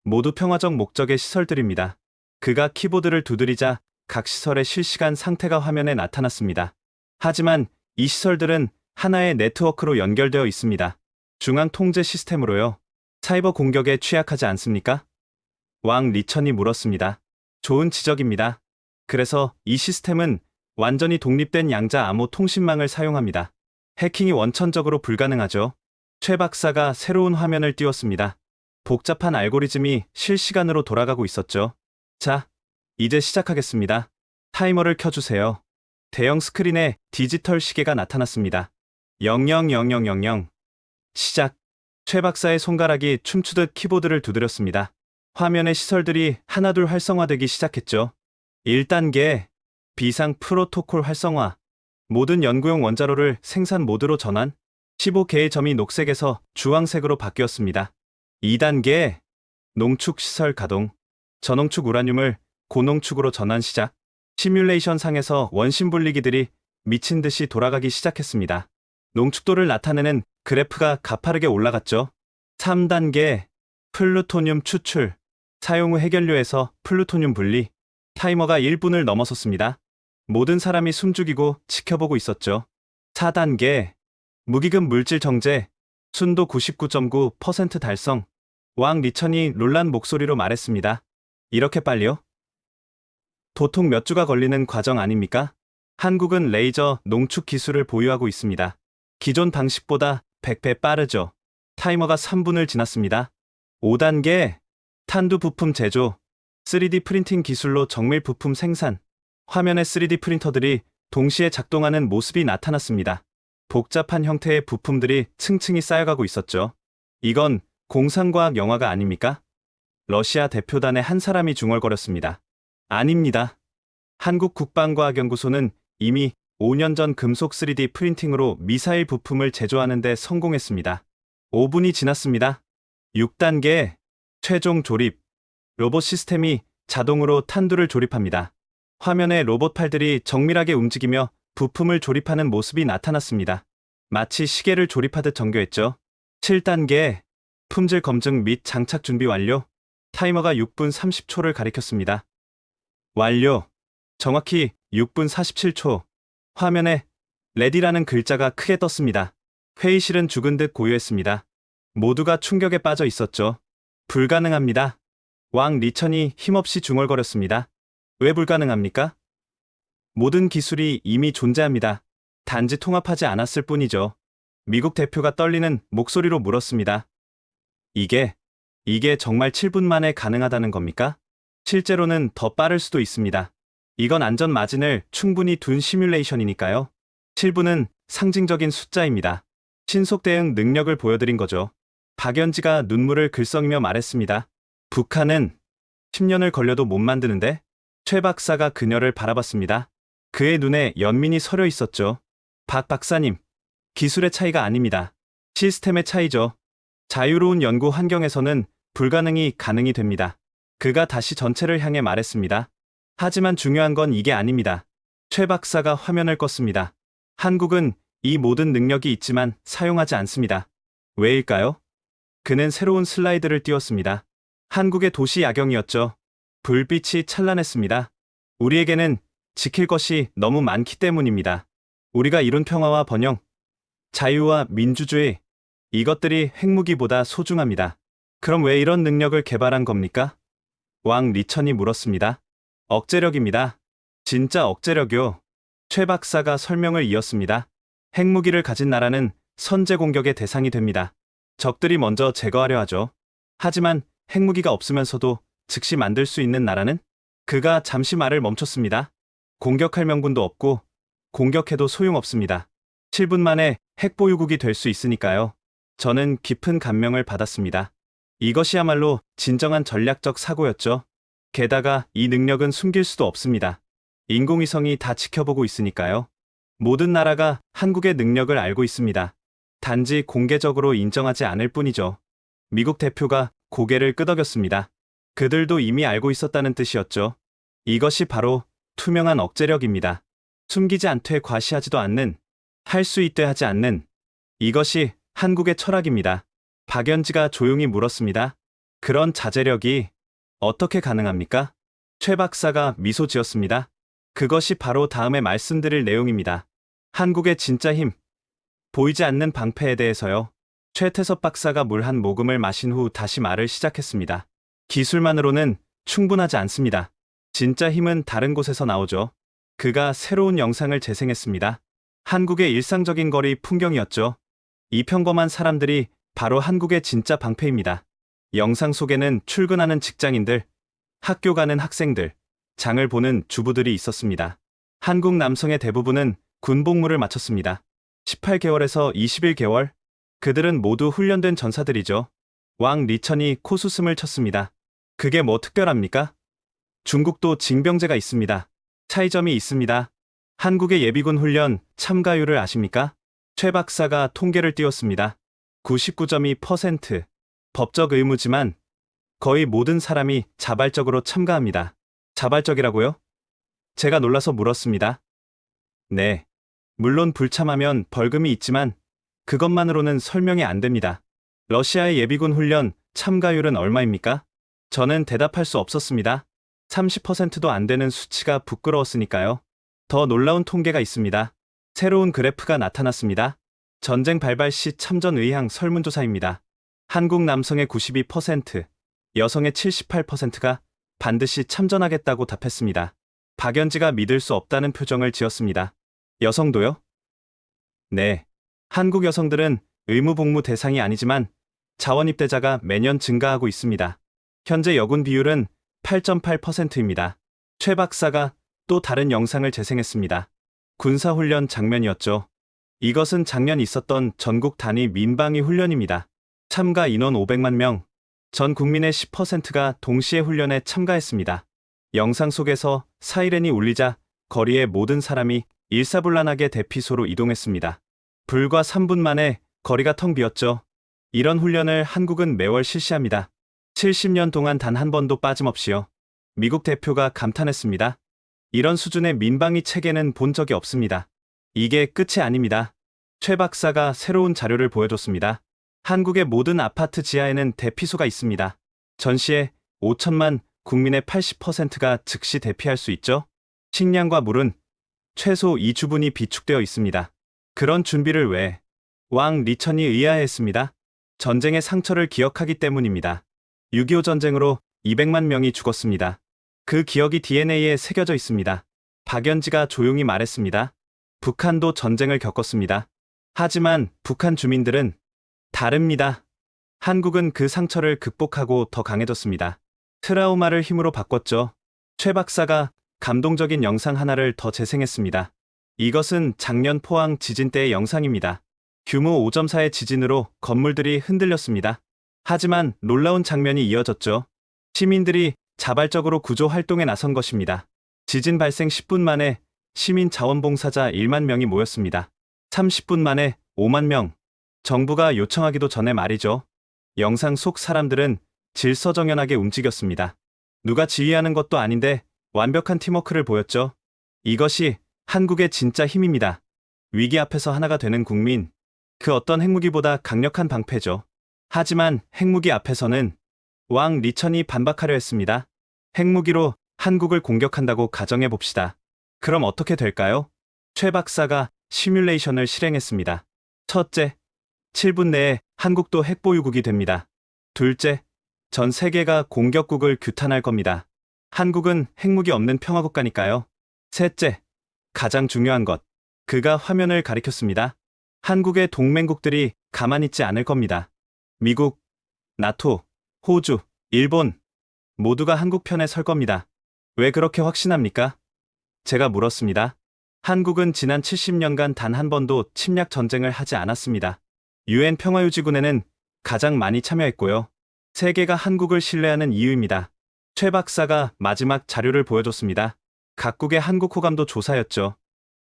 모두 평화적 목적의 시설들입니다. 그가 키보드를 두드리자 각 시설의 실시간 상태가 화면에 나타났습니다. 하지만 이 시설들은 하나의 네트워크로 연결되어 있습니다. 중앙 통제 시스템으로요. 사이버 공격에 취약하지 않습니까? 왕 리천이 물었습니다. 좋은 지적입니다. 그래서 이 시스템은 완전히 독립된 양자 암호 통신망을 사용합니다. 해킹이 원천적으로 불가능하죠. 최 박사가 새로운 화면을 띄웠습니다. 복잡한 알고리즘이 실시간으로 돌아가고 있었죠. 자, 이제 시작하겠습니다. 타이머를 켜주세요. 대형 스크린에 디지털 시계가 나타났습니다. 000000 시작. 최 박사의 손가락이 춤추듯 키보드를 두드렸습니다. 화면의 시설들이 하나둘 활성화되기 시작했죠. 1단계 비상 프로토콜 활성화. 모든 연구용 원자로를 생산 모드로 전환. 15개의 점이 녹색에서 주황색으로 바뀌었습니다. 2단계 농축시설 가동. 저농축 우라늄을 고농축으로 전환 시작. 시뮬레이션 상에서 원심 분리기들이 미친 듯이 돌아가기 시작했습니다. 농축도를 나타내는 그래프가 가파르게 올라갔죠. 3단계 플루토늄 추출. 사용 후 핵연료에서 플루토늄 분리. 타이머가 1분을 넘어섰습니다. 모든 사람이 숨죽이고 지켜보고 있었죠. 4단계 무기금 물질 정제. 순도 99.9% 달성. 왕 리천이 놀란 목소리로 말했습니다. 이렇게 빨리요? 보통 몇 주가 걸리는 과정 아닙니까? 한국은 레이저 농축 기술을 보유하고 있습니다. 기존 방식보다 100배 빠르죠. 타이머가 3분을 지났습니다. 5단계 탄두 부품 제조. 3D 프린팅 기술로 정밀 부품 생산. 화면에 3D 프린터들이 동시에 작동하는 모습이 나타났습니다. 복잡한 형태의 부품들이 층층이 쌓여가고 있었죠. 이건 공상과학 영화가 아닙니까? 러시아 대표단의 한 사람이 중얼거렸습니다. 아닙니다. 한국 국방과학연구소는 이미 5년 전 금속 3D 프린팅으로 미사일 부품을 제조하는 데 성공했습니다. 5분이 지났습니다. 6단계 최종 조립. 로봇 시스템이 자동으로 탄두를 조립합니다. 화면에 로봇 팔들이 정밀하게 움직이며 부품을 조립하는 모습이 나타났습니다. 마치 시계를 조립하듯 정교했죠. 7단계 품질 검증 및 장착 준비 완료. 타이머가 6분 30초를 가리켰습니다. 완료. 정확히 6분 47초. 화면에 레디라는 글자가 크게 떴습니다. 회의실은 죽은 듯 고요했습니다. 모두가 충격에 빠져 있었죠. 불가능합니다. 왕 리천이 힘없이 중얼거렸습니다. 왜 불가능합니까? 모든 기술이 이미 존재합니다. 단지 통합하지 않았을 뿐이죠. 미국 대표가 떨리는 목소리로 물었습니다. 이게 정말 7분 만에 가능하다는 겁니까? 실제로는 더 빠를 수도 있습니다. 이건 안전 마진을 충분히 둔 시뮬레이션이니까요. 7분은 상징적인 숫자입니다. 신속 대응 능력을 보여드린 거죠. 박연지가 눈물을 글썽이며 말했습니다. 북한은 10년을 걸려도 못 만드는데? 최 박사가 그녀를 바라봤습니다. 그의 눈에 연민이 서려 있었죠. 박 박사님, 기술의 차이가 아닙니다. 시스템의 차이죠. 자유로운 연구 환경에서는 불가능이 가능이 됩니다. 그가 다시 전체를 향해 말했습니다. 하지만 중요한 건 이게 아닙니다. 최 박사가 화면을 껐습니다. 한국은 이 모든 능력이 있지만 사용하지 않습니다. 왜일까요? 그는 새로운 슬라이드를 띄웠습니다. 한국의 도시 야경이었죠. 불빛이 찬란했습니다. 우리에게는 지킬 것이 너무 많기 때문입니다. 우리가 이룬 평화와 번영, 자유와 민주주의, 이것들이 핵무기보다 소중합니다. 그럼 왜 이런 능력을 개발한 겁니까? 왕 리천이 물었습니다. 억제력입니다. 진짜 억제력이요. 최 박사가 설명을 이었습니다. 핵무기를 가진 나라는 선제 공격의 대상이 됩니다. 적들이 먼저 제거하려 하죠. 하지만 핵무기가 없으면서도 즉시 만들 수 있는 나라는? 그가 잠시 말을 멈췄습니다. 공격할 명분도 없고 공격해도 소용없습니다. 7분 만에 핵보유국이 될 수 있으니까요. 저는 깊은 감명을 받았습니다. 이것이야말로 진정한 전략적 사고였죠. 게다가 이 능력은 숨길 수도 없습니다. 인공위성이 다 지켜보고 있으니까요. 모든 나라가 한국의 능력을 알고 있습니다. 단지 공개적으로 인정하지 않을 뿐이죠. 미국 대표가 고개를 끄덕였습니다. 그들도 이미 알고 있었다는 뜻이었죠. 이것이 바로 투명한 억제력입니다. 숨기지 않되 과시하지도 않는, 할 수 있되 하지 않는, 이것이 한국의 철학입니다. 박연지가 조용히 물었습니다. 그런 자제력이 어떻게 가능합니까? 최 박사가 미소 지었습니다. 그것이 바로 다음에 말씀드릴 내용입니다. 한국의 진짜 힘, 보이지 않는 방패에 대해서요. 최태섭 박사가 물 한 모금을 마신 후 다시 말을 시작했습니다. 기술만으로는 충분하지 않습니다. 진짜 힘은 다른 곳에서 나오죠. 그가 새로운 영상을 재생했습니다. 한국의 일상적인 거리 풍경이었죠. 이 평범한 사람들이 바로 한국의 진짜 방패입니다. 영상 속에는 출근하는 직장인들, 학교 가는 학생들, 장을 보는 주부들이 있었습니다. 한국 남성의 대부분은 군복무를 마쳤습니다. 18개월에서 21개월, 그들은 모두 훈련된 전사들이죠. 왕 리천이 코수음을 쳤습니다. 그게 뭐 특별합니까? 중국도 징병제가 있습니다. 차이점이 있습니다. 한국의 예비군 훈련 참가율을 아십니까? 최 박사가 통계를 띄웠습니다. 99.2%. 법적 의무지만 거의 모든 사람이 자발적으로 참가합니다. 자발적이라고요? 제가 놀라서 물었습니다. 네. 물론 불참하면 벌금이 있지만 그것만으로는 설명이 안 됩니다. 러시아의 예비군 훈련 참가율은 얼마입니까? 저는 대답할 수 없었습니다. 30%도 안 되는 수치가 부끄러웠으니까요. 더 놀라운 통계가 있습니다. 새로운 그래프가 나타났습니다. 전쟁 발발 시 참전 의향 설문조사입니다. 한국 남성의 92%, 여성의 78%가 반드시 참전하겠다고 답했습니다. 박연지가 믿을 수 없다는 표정을 지었습니다. 여성도요? 네. 한국 여성들은 의무복무 대상이 아니지만 자원입대자가 매년 증가하고 있습니다. 현재 여군 비율은 8.8%입니다. 최 박사가 또 다른 영상을 재생했습니다. 군사훈련 장면이었죠. 이것은 작년 있었던 전국 단위 민방위 훈련입니다. 참가 인원 500만 명, 전 국민의 10%가 동시에 훈련에 참가했습니다. 영상 속에서 사이렌이 울리자 거리의 모든 사람이 일사불란하게 대피소로 이동했습니다. 불과 3분 만에 거리가 텅 비었죠. 이런 훈련을 한국은 매월 실시합니다. 70년 동안 단 한 번도 빠짐없이요. 미국 대표가 감탄했습니다. 이런 수준의 민방위 체계는 본 적이 없습니다. 이게 끝이 아닙니다. 최 박사가 새로운 자료를 보여줬습니다. 한국의 모든 아파트 지하에는 대피소가 있습니다. 전시에 5천만 국민의 80%가 즉시 대피할 수 있죠. 식량과 물은 최소 2주분이 비축되어 있습니다. 그런 준비를 왜 왕 리천이 의아해했습니다. 전쟁의 상처를 기억하기 때문입니다. 6.25 전쟁으로 200만 명이 죽었습니다. 그 기억이 DNA에 새겨져 있습니다. 박연지가 조용히 말했습니다. 북한도 전쟁을 겪었습니다. 하지만 북한 주민들은 다릅니다. 한국은 그 상처를 극복하고 더 강해졌습니다. 트라우마를 힘으로 바꿨죠. 최 박사가 감동적인 영상 하나를 더 재생했습니다. 이것은 작년 포항 지진 때의 영상입니다. 규모 5.4의 지진으로 건물들이 흔들렸습니다. 하지만 놀라운 장면이 이어졌죠. 시민들이 자발적으로 구조 활동에 나선 것입니다. 지진 발생 10분 만에 시민 자원봉사자 1만 명이 모였습니다. 30분 만에 5만 명. 정부가 요청하기도 전에 말이죠. 영상 속 사람들은 질서정연하게 움직였습니다. 누가 지휘하는 것도 아닌데 완벽한 팀워크를 보였죠. 이것이 한국의 진짜 힘입니다. 위기 앞에서 하나가 되는 국민. 그 어떤 핵무기보다 강력한 방패죠. 하지만 핵무기 앞에서는 왕 리천이 반박하려 했습니다. 핵무기로 한국을 공격한다고 가정해 봅시다. 그럼 어떻게 될까요? 최 박사가 시뮬레이션을 실행했습니다. 첫째, 7분 내에 한국도 핵보유국이 됩니다. 둘째, 전 세계가 공격국을 규탄할 겁니다. 한국은 핵무기 없는 평화국가니까요. 셋째, 가장 중요한 것. 그가 화면을 가리켰습니다. 한국의 동맹국들이 가만히 있지 않을 겁니다. 미국, 나토, 호주, 일본 모두가 한국 편에 설 겁니다. 왜 그렇게 확신합니까? 제가 물었습니다. 한국은 지난 70년간 단 한 번도 침략 전쟁을 하지 않았습니다. UN 평화유지군에는 가장 많이 참여했고요. 세계가 한국을 신뢰하는 이유입니다. 최 박사가 마지막 자료를 보여줬습니다. 각국의 한국 호감도 조사였죠.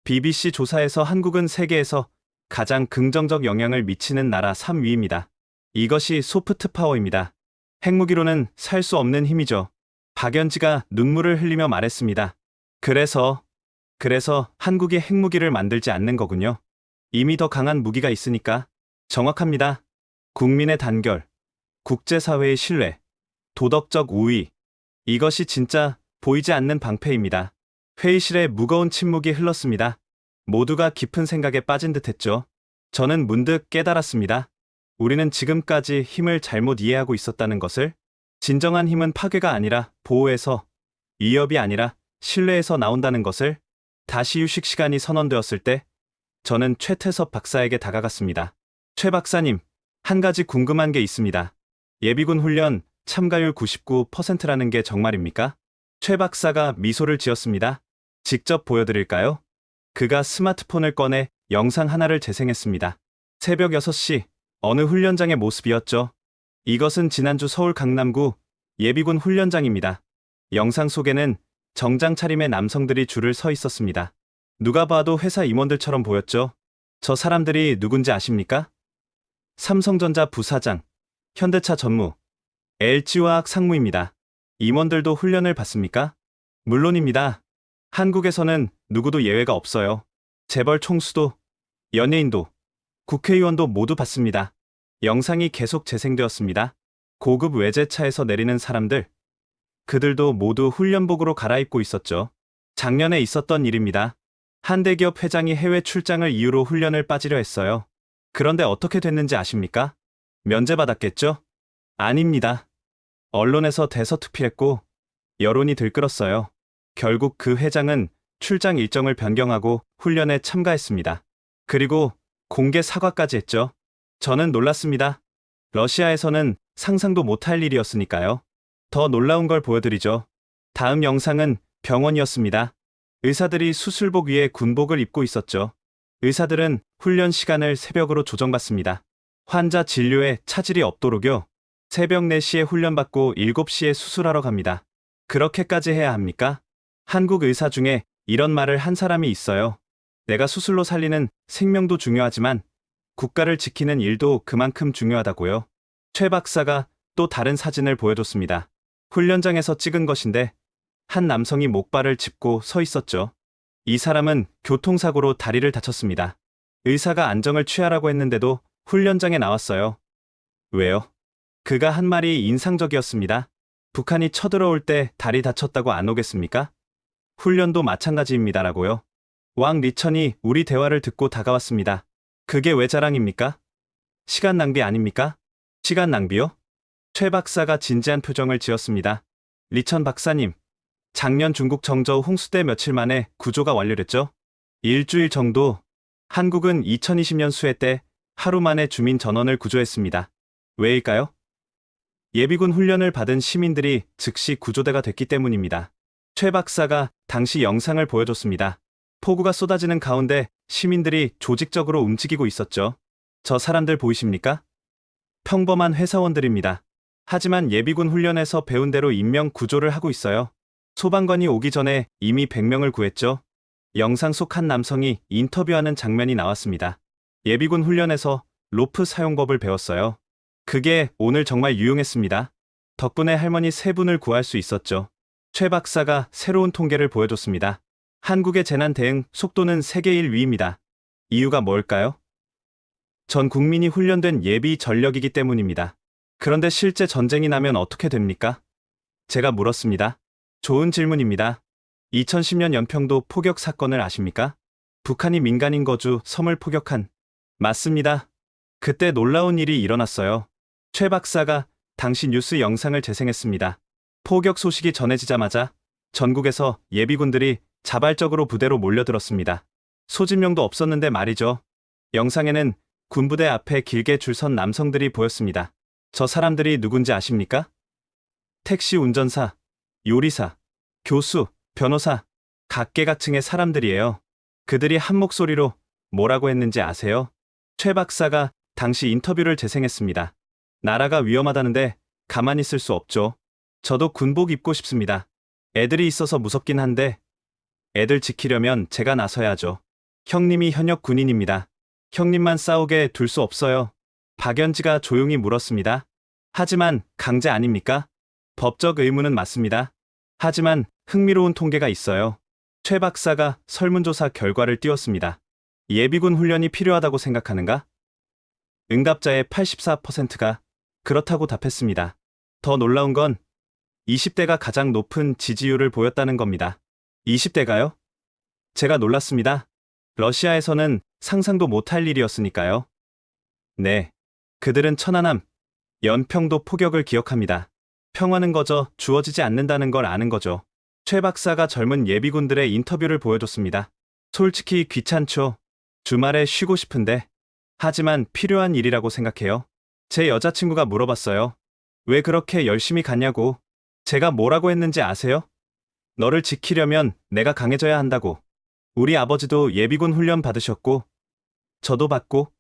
BBC 조사에서 한국은 세계에서 가장 긍정적 영향을 미치는 나라 3위입니다. 이것이 소프트 파워입니다. 핵무기로는 살 수 없는 힘이죠. 박연지가 눈물을 흘리며 말했습니다. 그래서 한국이 핵무기를 만들지 않는 거군요. 이미 더 강한 무기가 있으니까. 정확합니다. 국민의 단결, 국제사회의 신뢰, 도덕적 우위. 이것이 진짜 보이지 않는 방패입니다. 회의실에 무거운 침묵이 흘렀습니다. 모두가 깊은 생각에 빠진 듯했죠. 저는 문득 깨달았습니다. 우리는 지금까지 힘을 잘못 이해하고 있었다는 것을. 진정한 힘은 파괴가 아니라 보호에서, 위협이 아니라 신뢰에서 나온다는 것을. 다시 휴식 시간이 선언되었을 때 저는 최태섭 박사에게 다가갔습니다. 최 박사님, 한 가지 궁금한 게 있습니다. 예비군 훈련 참가율 99%라는 게 정말입니까? 최 박사가 미소를 지었습니다. 직접 보여드릴까요? 그가 스마트폰을 꺼내 영상 하나를 재생했습니다. 새벽 6시, 어느 훈련장의 모습이었죠. 이것은 지난주 서울 강남구 예비군 훈련장입니다. 영상 속에는 정장 차림의 남성들이 줄을 서 있었습니다. 누가 봐도 회사 임원들처럼 보였죠. 저 사람들이 누군지 아십니까? 삼성전자 부사장, 현대차 전무, LG화학 상무입니다. 임원들도 훈련을 받습니까? 물론입니다. 한국에서는 누구도 예외가 없어요. 재벌 총수도, 연예인도, 국회의원도 모두 받습니다. 영상이 계속 재생되었습니다. 고급 외제차에서 내리는 사람들, 그들도 모두 훈련복으로 갈아입고 있었죠. 작년에 있었던 일입니다. 한 대기업 회장이 해외 출장을 이유로 훈련을 빠지려 했어요. 그런데 어떻게 됐는지 아십니까? 면제받았겠죠? 아닙니다. 언론에서 대서특필했고 여론이 들끓었어요. 결국 그 회장은 출장 일정을 변경하고 훈련에 참가했습니다. 그리고 공개 사과까지 했죠. 저는 놀랐습니다. 러시아에서는 상상도 못할 일이었으니까요. 더 놀라운 걸 보여드리죠. 다음 영상은 병원이었습니다. 의사들이 수술복 위에 군복을 입고 있었죠. 의사들은 훈련 시간을 새벽으로 조정받습니다. 환자 진료에 차질이 없도록요. 새벽 4시에 훈련받고 7시에 수술하러 갑니다. 그렇게까지 해야 합니까? 한국 의사 중에 이런 말을 한 사람이 있어요. 내가 수술로 살리는 생명도 중요하지만 국가를 지키는 일도 그만큼 중요하다고요. 최 박사가 또 다른 사진을 보여줬습니다. 훈련장에서 찍은 것인데 한 남성이 목발을 짚고 서 있었죠. 이 사람은 교통사고로 다리를 다쳤습니다. 의사가 안정을 취하라고 했는데도 훈련장에 나왔어요. 왜요? 그가 한 말이 인상적이었습니다. 북한이 쳐들어올 때 다리 다쳤다고 안 오겠습니까? 훈련도 마찬가지입니다라고요. 왕 리천이 우리 대화를 듣고 다가왔습니다. 그게 왜 자랑입니까? 시간 낭비 아닙니까? 시간 낭비요? 최 박사가 진지한 표정을 지었습니다. 리천 박사님, 작년 중국 정저우 홍수 때 며칠 만에 구조가 완료됐죠? 일주일 정도. 한국은 2020년 수해 때 하루 만에 주민 전원을 구조했습니다. 왜일까요? 예비군 훈련을 받은 시민들이 즉시 구조대가 됐기 때문입니다. 최 박사가 당시 영상을 보여줬습니다. 폭우가 쏟아지는 가운데 시민들이 조직적으로 움직이고 있었죠. 저 사람들 보이십니까? 평범한 회사원들입니다. 하지만 예비군 훈련에서 배운 대로 인명 구조를 하고 있어요. 소방관이 오기 전에 이미 100명을 구했죠. 영상 속 한 남성이 인터뷰하는 장면이 나왔습니다. 예비군 훈련에서 로프 사용법을 배웠어요. 그게 오늘 정말 유용했습니다. 덕분에 할머니 3분을 구할 수 있었죠. 최 박사가 새로운 통계를 보여줬습니다. 한국의 재난 대응 속도는 세계 1위입니다. 이유가 뭘까요? 전 국민이 훈련된 예비 전력이기 때문입니다. 그런데 실제 전쟁이 나면 어떻게 됩니까? 제가 물었습니다. 좋은 질문입니다. 2010년 연평도 포격 사건을 아십니까? 북한이 민간인 거주 섬을 포격한. 맞습니다. 그때 놀라운 일이 일어났어요. 최 박사가 당시 뉴스 영상을 재생했습니다. 포격 소식이 전해지자마자 전국에서 예비군들이 자발적으로 부대로 몰려들었습니다. 소집용도 없었는데 말이죠. 영상에는 군부대 앞에 길게 줄 선 남성들이 보였습니다. 저 사람들이 누군지 아십니까? 택시 운전사, 요리사, 교수, 변호사, 각계각층의 사람들이에요. 그들이 한 목소리로 뭐라고 했는지 아세요? 최 박사가 당시 인터뷰를 재생했습니다. 나라가 위험하다는데 가만히 있을 수 없죠. 저도 군복 입고 싶습니다. 애들이 있어서 무섭긴 한데 애들 지키려면 제가 나서야죠. 형님이 현역 군인입니다. 형님만 싸우게 둘 수 없어요. 박연지가 조용히 물었습니다. 하지만 강제 아닙니까? 법적 의무는 맞습니다. 하지만 흥미로운 통계가 있어요. 최 박사가 설문조사 결과를 띄웠습니다. 예비군 훈련이 필요하다고 생각하는가? 응답자의 84%가 그렇다고 답했습니다. 더 놀라운 건 20대가 가장 높은 지지율을 보였다는 겁니다. 20대가요? 제가 놀랐습니다. 러시아에서는 상상도 못할 일이었으니까요. 네. 그들은 천안함, 연평도 포격을 기억합니다. 평화는 거저 주어지지 않는다는 걸 아는 거죠. 최 박사가 젊은 예비군들의 인터뷰를 보여줬습니다. 솔직히 귀찮죠. 주말에 쉬고 싶은데. 하지만 필요한 일이라고 생각해요. 제 여자친구가 물어봤어요. 왜 그렇게 열심히 갔냐고. 제가 뭐라고 했는지 아세요? 너를 지키려면 내가 강해져야 한다고. 우리 아버지도 예비군 훈련 받으셨고, 저도 받고,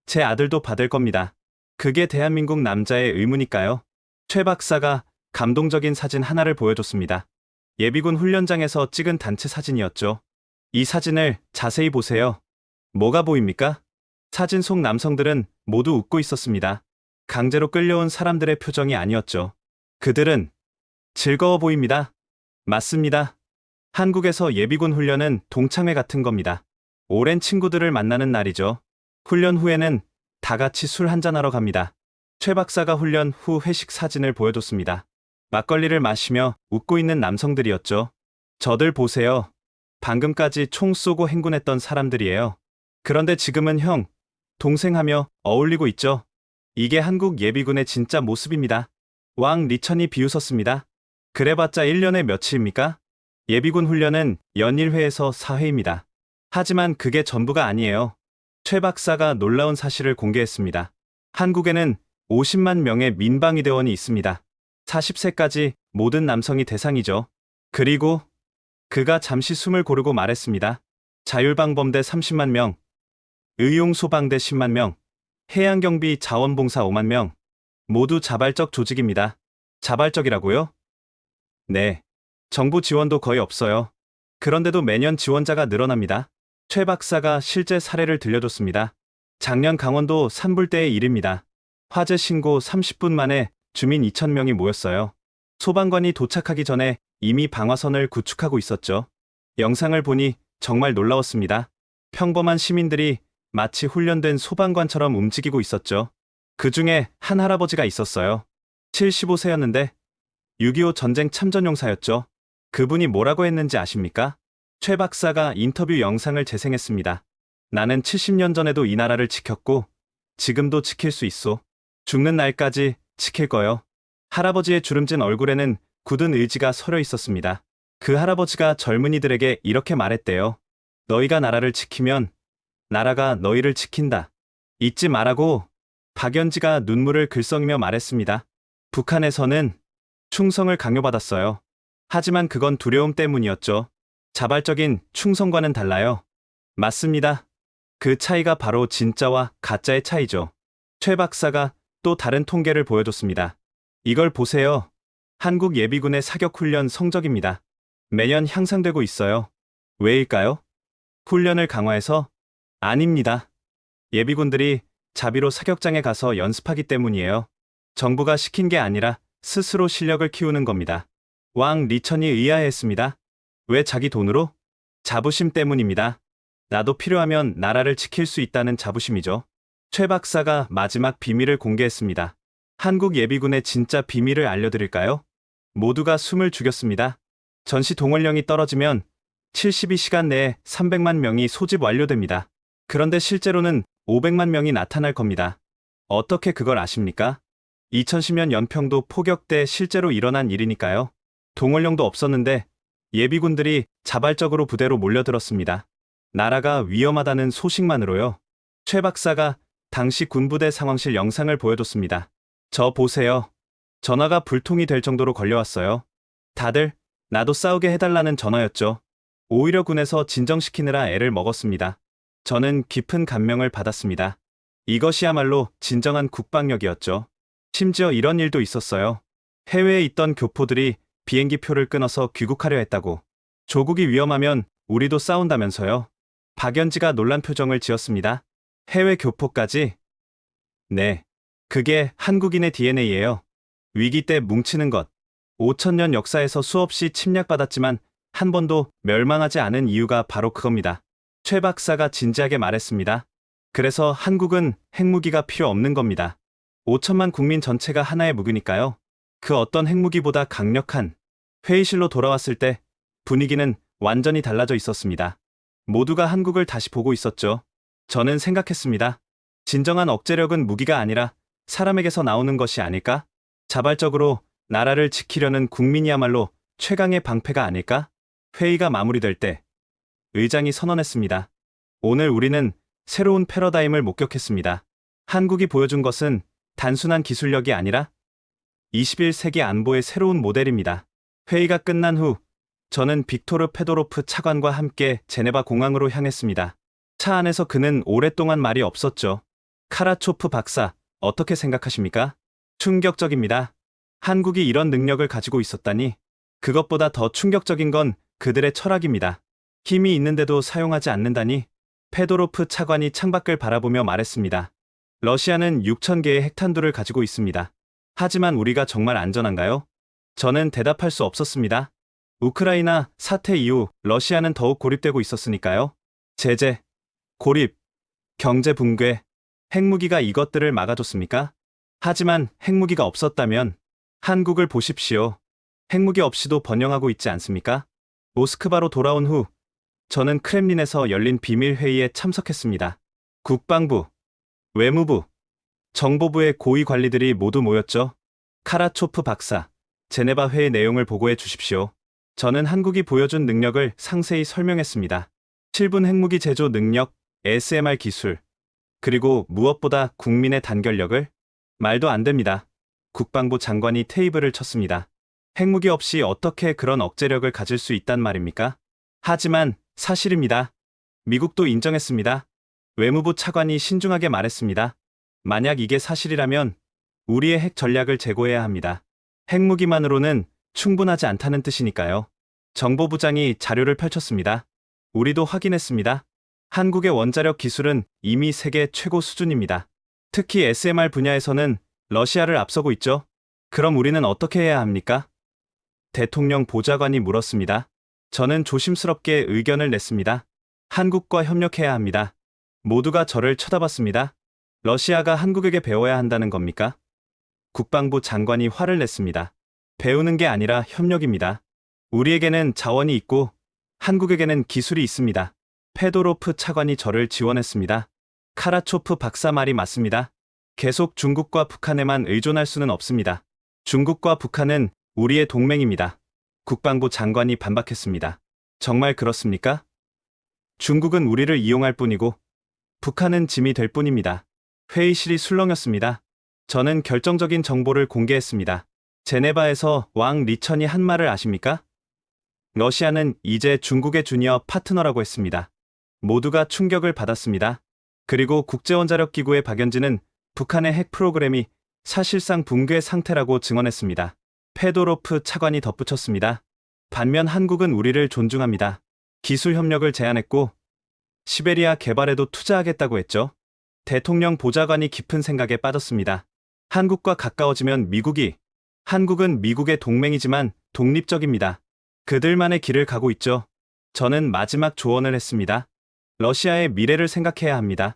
제 아들도 받을 겁니다. 그게 대한민국 남자의 의무니까요. 최 박사가 감동적인 사진 하나를 보여줬습니다. 예비군 훈련장에서 찍은 단체 사진이었죠. 이 사진을 자세히 보세요. 뭐가 보입니까? 사진 속 남성들은 모두 웃고 있었습니다. 강제로 끌려온 사람들의 표정이 아니었죠. 그들은 즐거워 보입니다. 맞습니다. 한국에서 예비군 훈련은 동창회 같은 겁니다. 오랜 친구들을 만나는 날이죠. 훈련 후에는 다 같이 술 한잔하러 갑니다. 최 박사가 훈련 후 회식 사진을 보여줬습니다. 막걸리를 마시며 웃고 있는 남성들이었죠. 저들 보세요. 방금까지 총 쏘고 행군했던 사람들이에요. 그런데 지금은 형, 동생하며 어울리고 있죠. 이게 한국 예비군의 진짜 모습입니다. 왕 리천이 비웃었습니다. 그래봤자 1년에 며칠입니까? 예비군 훈련은 연일 회에서 4회입니다. 하지만 그게 전부가 아니에요. 최 박사가 놀라운 사실을 공개했습니다. 한국에는 50만 명의 민방위대원이 있습니다. 40세까지 모든 남성이 대상이죠. 그리고 그가 잠시 숨을 고르고 말했습니다. 자율방범대 30만 명, 의용소방대 10만 명, 해양경비 자원봉사 5만 명, 모두 자발적 조직입니다. 자발적이라고요? 네. 정부 지원도 거의 없어요. 그런데도 매년 지원자가 늘어납니다. 최 박사가 실제 사례를 들려줬습니다. 작년 강원도 산불때의 일입니다. 화재 신고 30분 만에 주민 2,000명이 모였어요. 소방관이 도착하기 전에 이미 방화선을 구축하고 있었죠. 영상을 보니 정말 놀라웠습니다. 평범한 시민들이 마치 훈련된 소방관처럼 움직이고 있었죠. 그 중에 한 할아버지가 있었어요. 75세였는데 6.25 전쟁 참전용사였죠. 그분이 뭐라고 했는지 아십니까? 최 박사가 인터뷰 영상을 재생했습니다. 나는 70년 전에도 이 나라를 지켰고 지금도 지킬 수 있어. 죽는 날까지 지킬 거요. 할아버지의 주름진 얼굴에는 굳은 의지가 서려 있었습니다. 그 할아버지가 젊은이들에게 이렇게 말했대요. 너희가 나라를 지키면 나라가 너희를 지킨다. 잊지 말라고. 박연지가 눈물을 글썽이며 말했습니다. 북한에서는 충성을 강요받았어요. 하지만 그건 두려움 때문이었죠. 자발적인 충성과는 달라요. 맞습니다. 그 차이가 바로 진짜와 가짜의 차이죠. 최 박사가 또 다른 통계를 보여줬습니다. 이걸 보세요. 한국 예비군의 사격 훈련 성적입니다. 매년 향상되고 있어요. 왜일까요? 훈련을 강화해서? 아닙니다. 예비군들이 자비로 사격장에 가서 연습하기 때문이에요. 정부가 시킨 게 아니라 스스로 실력을 키우는 겁니다. 왕 리천이 의아해했습니다. 왜 자기 돈으로? 자부심 때문입니다. 나도 필요하면 나라를 지킬 수 있다는 자부심이죠. 최 박사가 마지막 비밀을 공개했습니다. 한국 예비군의 진짜 비밀을 알려드릴까요? 모두가 숨을 죽였습니다. 전시 동원령이 떨어지면 72시간 내에 300만 명이 소집 완료됩니다. 그런데 실제로는 500만 명이 나타날 겁니다. 어떻게 그걸 아십니까? 2010년 연평도 포격 때 실제로 일어난 일이니까요. 동원령도 없었는데 예비군들이 자발적으로 부대로 몰려들었습니다. 나라가 위험하다는 소식만으로요. 최 박사가 당시 군부대 상황실 영상을 보여줬습니다. 저 보세요. 전화가 불통이 될 정도로 걸려왔어요. 다들 나도 싸우게 해달라는 전화였죠. 오히려 군에서 진정시키느라 애를 먹었습니다. 저는 깊은 감명을 받았습니다. 이것이야말로 진정한 국방력이었죠. 심지어 이런 일도 있었어요. 해외에 있던 교포들이 비행기 표를 끊어서 귀국하려 했다고. 조국이 위험하면 우리도 싸운다면서요. 박연지가 놀란 표정을 지었습니다. 해외 교포까지? 네. 그게 한국인의 DNA예요. 위기 때 뭉치는 것. 5천년 역사에서 수없이 침략받았지만 한 번도 멸망하지 않은 이유가 바로 그겁니다. 최 박사가 진지하게 말했습니다. 그래서 한국은 핵무기가 필요 없는 겁니다. 5천만 국민 전체가 하나의 무기니까요. 그 어떤 핵무기보다 강력한. 회의실로 돌아왔을 때 분위기는 완전히 달라져 있었습니다. 모두가 한국을 다시 보고 있었죠. 저는 생각했습니다. 진정한 억제력은 무기가 아니라 사람에게서 나오는 것이 아닐까? 자발적으로 나라를 지키려는 국민이야말로 최강의 방패가 아닐까? 회의가 마무리될 때 의장이 선언했습니다. 오늘 우리는 새로운 패러다임을 목격했습니다. 한국이 보여준 것은 단순한 기술력이 아니라 21세기 안보의 새로운 모델입니다. 회의가 끝난 후 저는 빅토르 페도로프 차관과 함께 제네바 공항으로 향했습니다. 차 안에서 그는 오랫동안 말이 없었죠. 카라초프 박사, 어떻게 생각하십니까? 충격적입니다. 한국이 이런 능력을 가지고 있었다니. 그것보다 더 충격적인 건 그들의 철학입니다. 힘이 있는데도 사용하지 않는다니. 페도로프 차관이 창밖을 바라보며 말했습니다. 러시아는 6,000개의 핵탄두를 가지고 있습니다. 하지만 우리가 정말 안전한가요? 저는 대답할 수 없었습니다. 우크라이나 사태 이후 러시아는 더욱 고립되고 있었으니까요. 제재, 고립, 경제 붕괴, 핵무기가 이것들을 막아줬습니까? 하지만 핵무기가 없었다면 한국을 보십시오. 핵무기 없이도 번영하고 있지 않습니까? 모스크바로 돌아온 후 저는 크렘린에서 열린 비밀회의에 참석했습니다. 국방부, 외무부, 정보부의 고위 관리들이 모두 모였죠. 카라초프 박사, 제네바 회의 내용을 보고해 주십시오. 저는 한국이 보여준 능력을 상세히 설명했습니다. 7분 핵무기 제조 능력, SMR 기술, 그리고 무엇보다 국민의 단결력을? 말도 안 됩니다. 국방부 장관이 테이블을 쳤습니다. 핵무기 없이 어떻게 그런 억제력을 가질 수 있단 말입니까? 하지만 사실입니다. 미국도 인정했습니다. 외무부 차관이 신중하게 말했습니다. 만약 이게 사실이라면 우리의 핵 전략을 재고해야 합니다. 핵무기만으로는 충분하지 않다는 뜻이니까요. 정보부장이 자료를 펼쳤습니다. 우리도 확인했습니다. 한국의 원자력 기술은 이미 세계 최고 수준입니다. 특히 SMR 분야에서는 러시아를 앞서고 있죠. 그럼 우리는 어떻게 해야 합니까? 대통령 보좌관이 물었습니다. 저는 조심스럽게 의견을 냈습니다. 한국과 협력해야 합니다. 모두가 저를 쳐다봤습니다. 러시아가 한국에게 배워야 한다는 겁니까? 국방부 장관이 화를 냈습니다. 배우는 게 아니라 협력입니다. 우리에게는 자원이 있고 한국에게는 기술이 있습니다. 페도로프 차관이 저를 지원했습니다. 카라초프 박사 말이 맞습니다. 계속 중국과 북한에만 의존할 수는 없습니다. 중국과 북한은 우리의 동맹입니다. 국방부 장관이 반박했습니다. 정말 그렇습니까? 중국은 우리를 이용할 뿐이고 북한은 짐이 될 뿐입니다. 회의실이 술렁였습니다. 저는 결정적인 정보를 공개했습니다. 제네바에서 왕 리천이 한 말을 아십니까? 러시아는 이제 중국의 주니어 파트너라고 했습니다. 모두가 충격을 받았습니다. 그리고 국제원자력기구의 박연진은 북한의 핵 프로그램이 사실상 붕괴 상태라고 증언했습니다. 페도로프 차관이 덧붙였습니다. 반면 한국은 우리를 존중합니다. 기술 협력을 제안했고 시베리아 개발에도 투자하겠다고 했죠. 대통령 보좌관이 깊은 생각에 빠졌습니다. 한국과 가까워지면 한국은 미국의 동맹이지만 독립적입니다. 그들만의 길을 가고 있죠. 저는 마지막 조언을 했습니다. 러시아의 미래를 생각해야 합니다.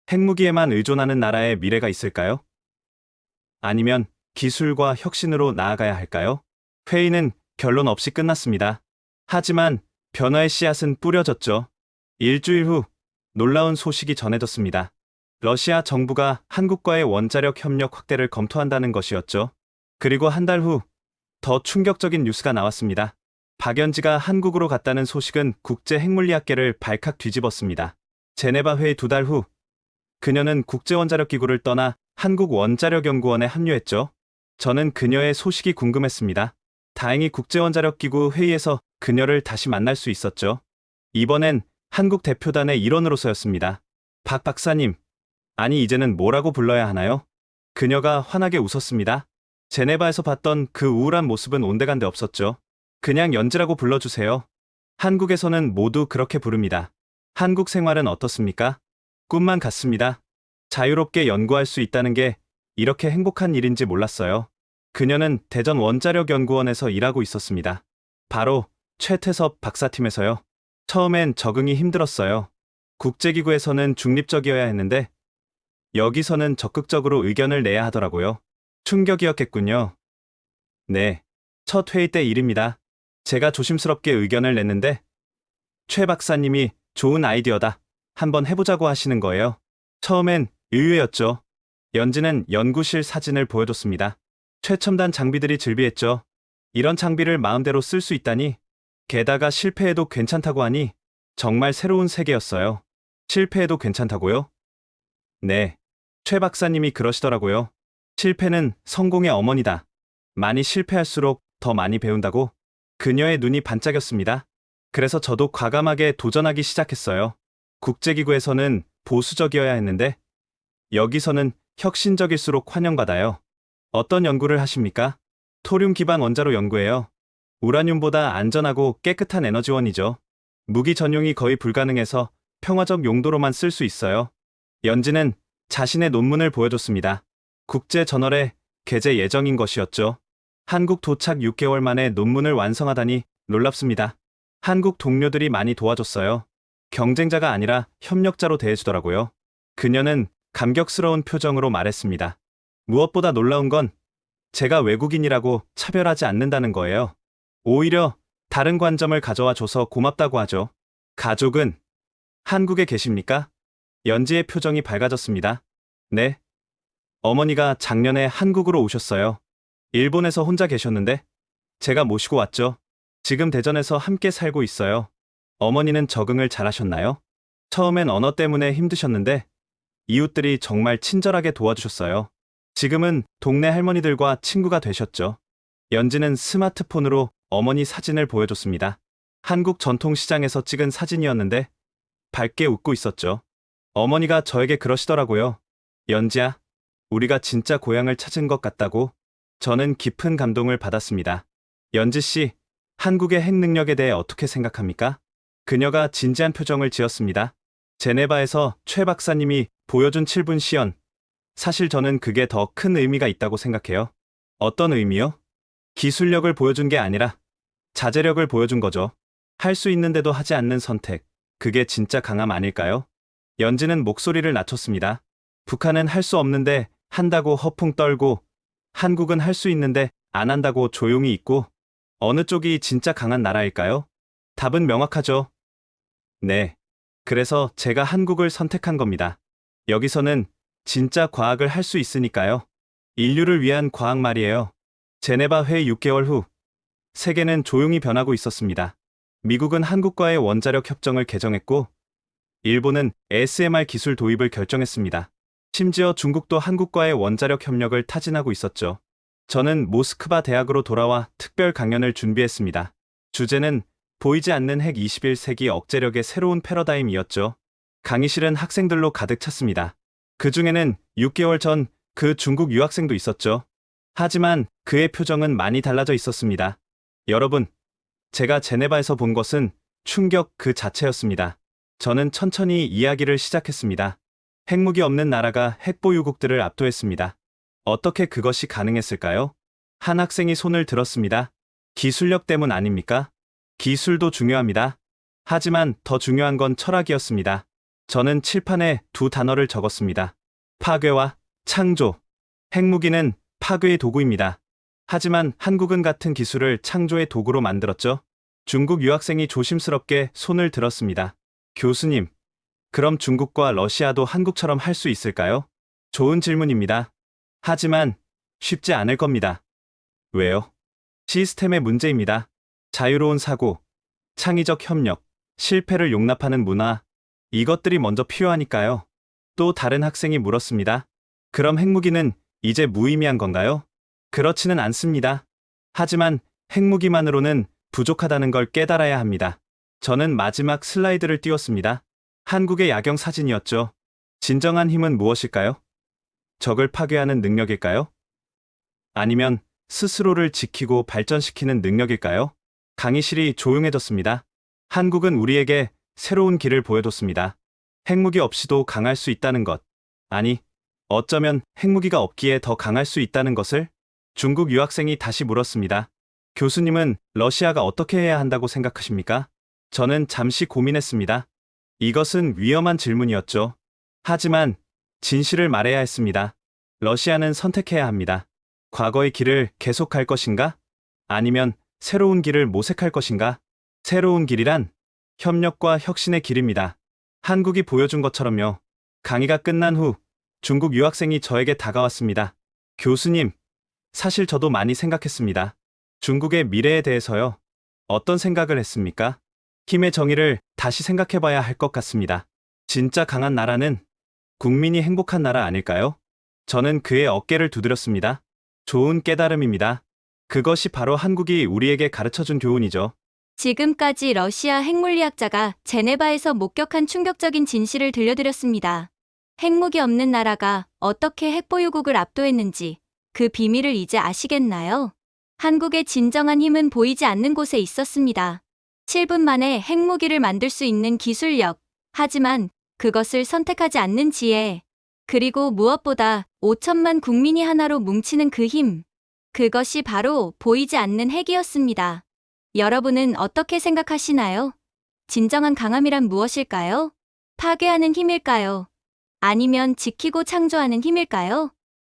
핵무기에만 의존하는 나라의 미래가 있을까요? 아니면 기술과 혁신으로 나아가야 할까요? 회의는 결론 없이 끝났습니다. 하지만 변화의 씨앗은 뿌려졌죠. 일주일 후 놀라운 소식이 전해졌습니다. 러시아 정부가 한국과의 원자력 협력 확대를 검토한다는 것이었죠. 그리고 한 달 후 더 충격적인 뉴스가 나왔습니다. 박연지가 한국으로 갔다는 소식은 국제 핵물리학계를 발칵 뒤집었습니다. 제네바 회의 2달 후 그녀는 국제원자력기구를 떠나 한국원자력연구원에 합류했죠. 저는 그녀의 소식이 궁금했습니다. 다행히 국제원자력기구 회의에서 그녀를 다시 만날 수 있었죠. 이번엔 한국 대표단의 일원으로서였습니다. 박 박사님, 아니 이제는 뭐라고 불러야 하나요? 그녀가 환하게 웃었습니다. 제네바에서 봤던 그 우울한 모습은 온데간데 없었죠. 그냥 연지라고 불러주세요. 한국에서는 모두 그렇게 부릅니다. 한국 생활은 어떻습니까? 꿈만 같습니다. 자유롭게 연구할 수 있다는 게 이렇게 행복한 일인지 몰랐어요. 그녀는 대전 원자력연구원에서 일하고 있었습니다. 바로 최태섭 박사팀에서요. 처음엔 적응이 힘들었어요. 국제기구에서는 중립적이어야 했는데 여기서는 적극적으로 의견을 내야 하더라고요. 충격이었겠군요. 네, 첫 회의 때 일입니다. 제가 조심스럽게 의견을 냈는데 최 박사님이 좋은 아이디어다. 한번 해보자고 하시는 거예요. 처음엔 의외였죠. 연지는 연구실 사진을 보여줬습니다. 최첨단 장비들이 즐비했죠. 이런 장비를 마음대로 쓸 수 있다니. 게다가 실패해도 괜찮다고 하니 정말 새로운 세계였어요. 실패해도 괜찮다고요? 네, 최 박사님이 그러시더라고요. 실패는 성공의 어머니다. 많이 실패할수록 더 많이 배운다고. 그녀의 눈이 반짝였습니다. 그래서 저도 과감하게 도전하기 시작했어요. 국제기구에서는 보수적이어야 했는데 여기서는 혁신적일수록 환영받아요. 어떤 연구를 하십니까? 토륨 기반 원자로 연구해요. 우라늄보다 안전하고 깨끗한 에너지원이죠. 무기 전용이 거의 불가능해서 평화적 용도로만 쓸 수 있어요. 연지는 자신의 논문을 보여줬습니다. 국제저널에 게재 예정인 것이었죠. 한국 도착 6개월 만에 논문을 완성하다니 놀랍습니다. 한국 동료들이 많이 도와줬어요. 경쟁자가 아니라 협력자로 대해주더라고요. 그녀는 감격스러운 표정으로 말했습니다. 무엇보다 놀라운 건 제가 외국인이라고 차별하지 않는다는 거예요. 오히려 다른 관점을 가져와 줘서 고맙다고 하죠. 가족은 한국에 계십니까? 연지의 표정이 밝아졌습니다. 네. 어머니가 작년에 한국으로 오셨어요. 일본에서 혼자 계셨는데 제가 모시고 왔죠. 지금 대전에서 함께 살고 있어요. 어머니는 적응을 잘하셨나요? 처음엔 언어 때문에 힘드셨는데 이웃들이 정말 친절하게 도와주셨어요. 지금은 동네 할머니들과 친구가 되셨죠. 연지는 스마트폰으로 어머니 사진을 보여줬습니다. 한국 전통시장에서 찍은 사진이었는데 밝게 웃고 있었죠. 어머니가 저에게 그러시더라고요. 연지야, 우리가 진짜 고향을 찾은 것 같다고. 저는 깊은 감동을 받았습니다. 연지 씨, 한국의 핵 능력에 대해 어떻게 생각합니까? 그녀가 진지한 표정을 지었습니다. 제네바에서 최 박사님이 보여준 7분 시연. 사실 저는 그게 더 큰 의미가 있다고 생각해요. 어떤 의미요? 기술력을 보여준 게 아니라 자제력을 보여준 거죠. 할 수 있는데도 하지 않는 선택. 그게 진짜 강함 아닐까요? 연지는 목소리를 낮췄습니다. 북한은 할 수 없는데 한다고 허풍 떨고 한국은 할 수 있는데 안 한다고 조용히 있고 어느 쪽이 진짜 강한 나라일까요? 답은 명확하죠. 네. 그래서 제가 한국을 선택한 겁니다. 여기서는 진짜 과학을 할 수 있으니까요. 인류를 위한 과학 말이에요. 제네바 회의 6개월 후, 세계는 조용히 변하고 있었습니다. 미국은 한국과의 원자력 협정을 개정했고, 일본은 SMR 기술 도입을 결정했습니다. 심지어 중국도 한국과의 원자력 협력을 타진하고 있었죠. 저는 모스크바 대학으로 돌아와 특별 강연을 준비했습니다. 주제는 보이지 않는 핵 21세기 억제력의 새로운 패러다임이었죠. 강의실은 학생들로 가득 찼습니다. 그 중에는 6개월 전 그 중국 유학생도 있었죠. 하지만 그의 표정은 많이 달라져 있었습니다. 여러분, 제가 제네바에서 본 것은 충격 그 자체였습니다. 저는 천천히 이야기를 시작했습니다. 핵무기 없는 나라가 핵보유국들을 압도했습니다. 어떻게 그것이 가능했을까요? 한 학생이 손을 들었습니다. 기술력 때문 아닙니까? 기술도 중요합니다. 하지만 더 중요한 건 철학이었습니다. 저는 칠판에 두 단어를 적었습니다. 파괴와 창조. 핵무기는 파괴의 도구입니다. 하지만 한국은 같은 기술을 창조의 도구로 만들었죠. 중국 유학생이 조심스럽게 손을 들었습니다. 교수님, 그럼 중국과 러시아도 한국처럼 할 수 있을까요? 좋은 질문입니다. 하지만 쉽지 않을 겁니다. 왜요? 시스템의 문제입니다. 자유로운 사고, 창의적 협력, 실패를 용납하는 문화, 이것들이 먼저 필요하니까요. 또 다른 학생이 물었습니다. 그럼 핵무기는 이제 무의미한 건가요? 그렇지는 않습니다. 하지만 핵무기만으로는 부족하다는 걸 깨달아야 합니다. 저는 마지막 슬라이드를 띄웠습니다. 한국의 야경 사진이었죠. 진정한 힘은 무엇일까요? 적을 파괴하는 능력일까요? 아니면 스스로를 지키고 발전시키는 능력일까요? 강의실이 조용해졌습니다. 한국은 우리에게 새로운 길을 보여줬습니다. 핵무기 없이도 강할 수 있다는 것. 아니, 어쩌면 핵무기가 없기에 더 강할 수 있다는 것을? 중국 유학생이 다시 물었습니다. 교수님은 러시아가 어떻게 해야 한다고 생각하십니까? 저는 잠시 고민했습니다. 이것은 위험한 질문이었죠. 하지만 진실을 말해야 했습니다. 러시아는 선택해야 합니다. 과거의 길을 계속할 것인가? 아니면 새로운 길을 모색할 것인가? 새로운 길이란 협력과 혁신의 길입니다. 한국이 보여준 것처럼요. 강의가 끝난 후 중국 유학생이 저에게 다가왔습니다. 교수님, 사실 저도 많이 생각했습니다. 중국의 미래에 대해서요. 어떤 생각을 했습니까? 힘의 정의를 다시 생각해봐야 할 것 같습니다. 진짜 강한 나라는 국민이 행복한 나라 아닐까요? 저는 그의 어깨를 두드렸습니다. 좋은 깨달음입니다. 그것이 바로 한국이 우리에게 가르쳐준 교훈이죠. 지금까지 러시아 핵물리학자가 제네바에서 목격한 충격적인 진실을 들려드렸습니다. 핵무기 없는 나라가 어떻게 핵보유국을 압도했는지 그 비밀을 이제 아시겠나요? 한국의 진정한 힘은 보이지 않는 곳에 있었습니다. 7분 만에 핵무기를 만들 수 있는 기술력, 하지만 그것을 선택하지 않는 지혜, 그리고 무엇보다 5천만 국민이 하나로 뭉치는 그 힘, 그것이 바로 보이지 않는 핵이었습니다. 여러분은 어떻게 생각하시나요? 진정한 강함이란 무엇일까요? 파괴하는 힘일까요? 아니면 지키고 창조하는 힘일까요?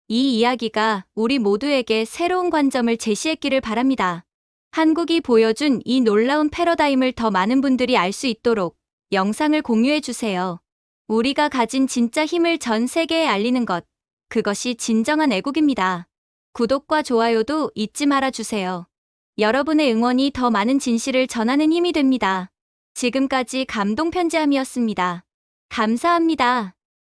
이 이야기가 우리 모두에게 새로운 관점을 제시했기를 바랍니다. 한국이 보여준 이 놀라운 패러다임을 더 많은 분들이 알 수 있도록 영상을 공유해주세요. 우리가 가진 진짜 힘을 전 세계에 알리는 것, 그것이 진정한 애국입니다. 구독과 좋아요도 잊지 말아주세요. 여러분의 응원이 더 많은 진실을 전하는 힘이 됩니다. 지금까지 감동편지함이었습니다. 감사합니다.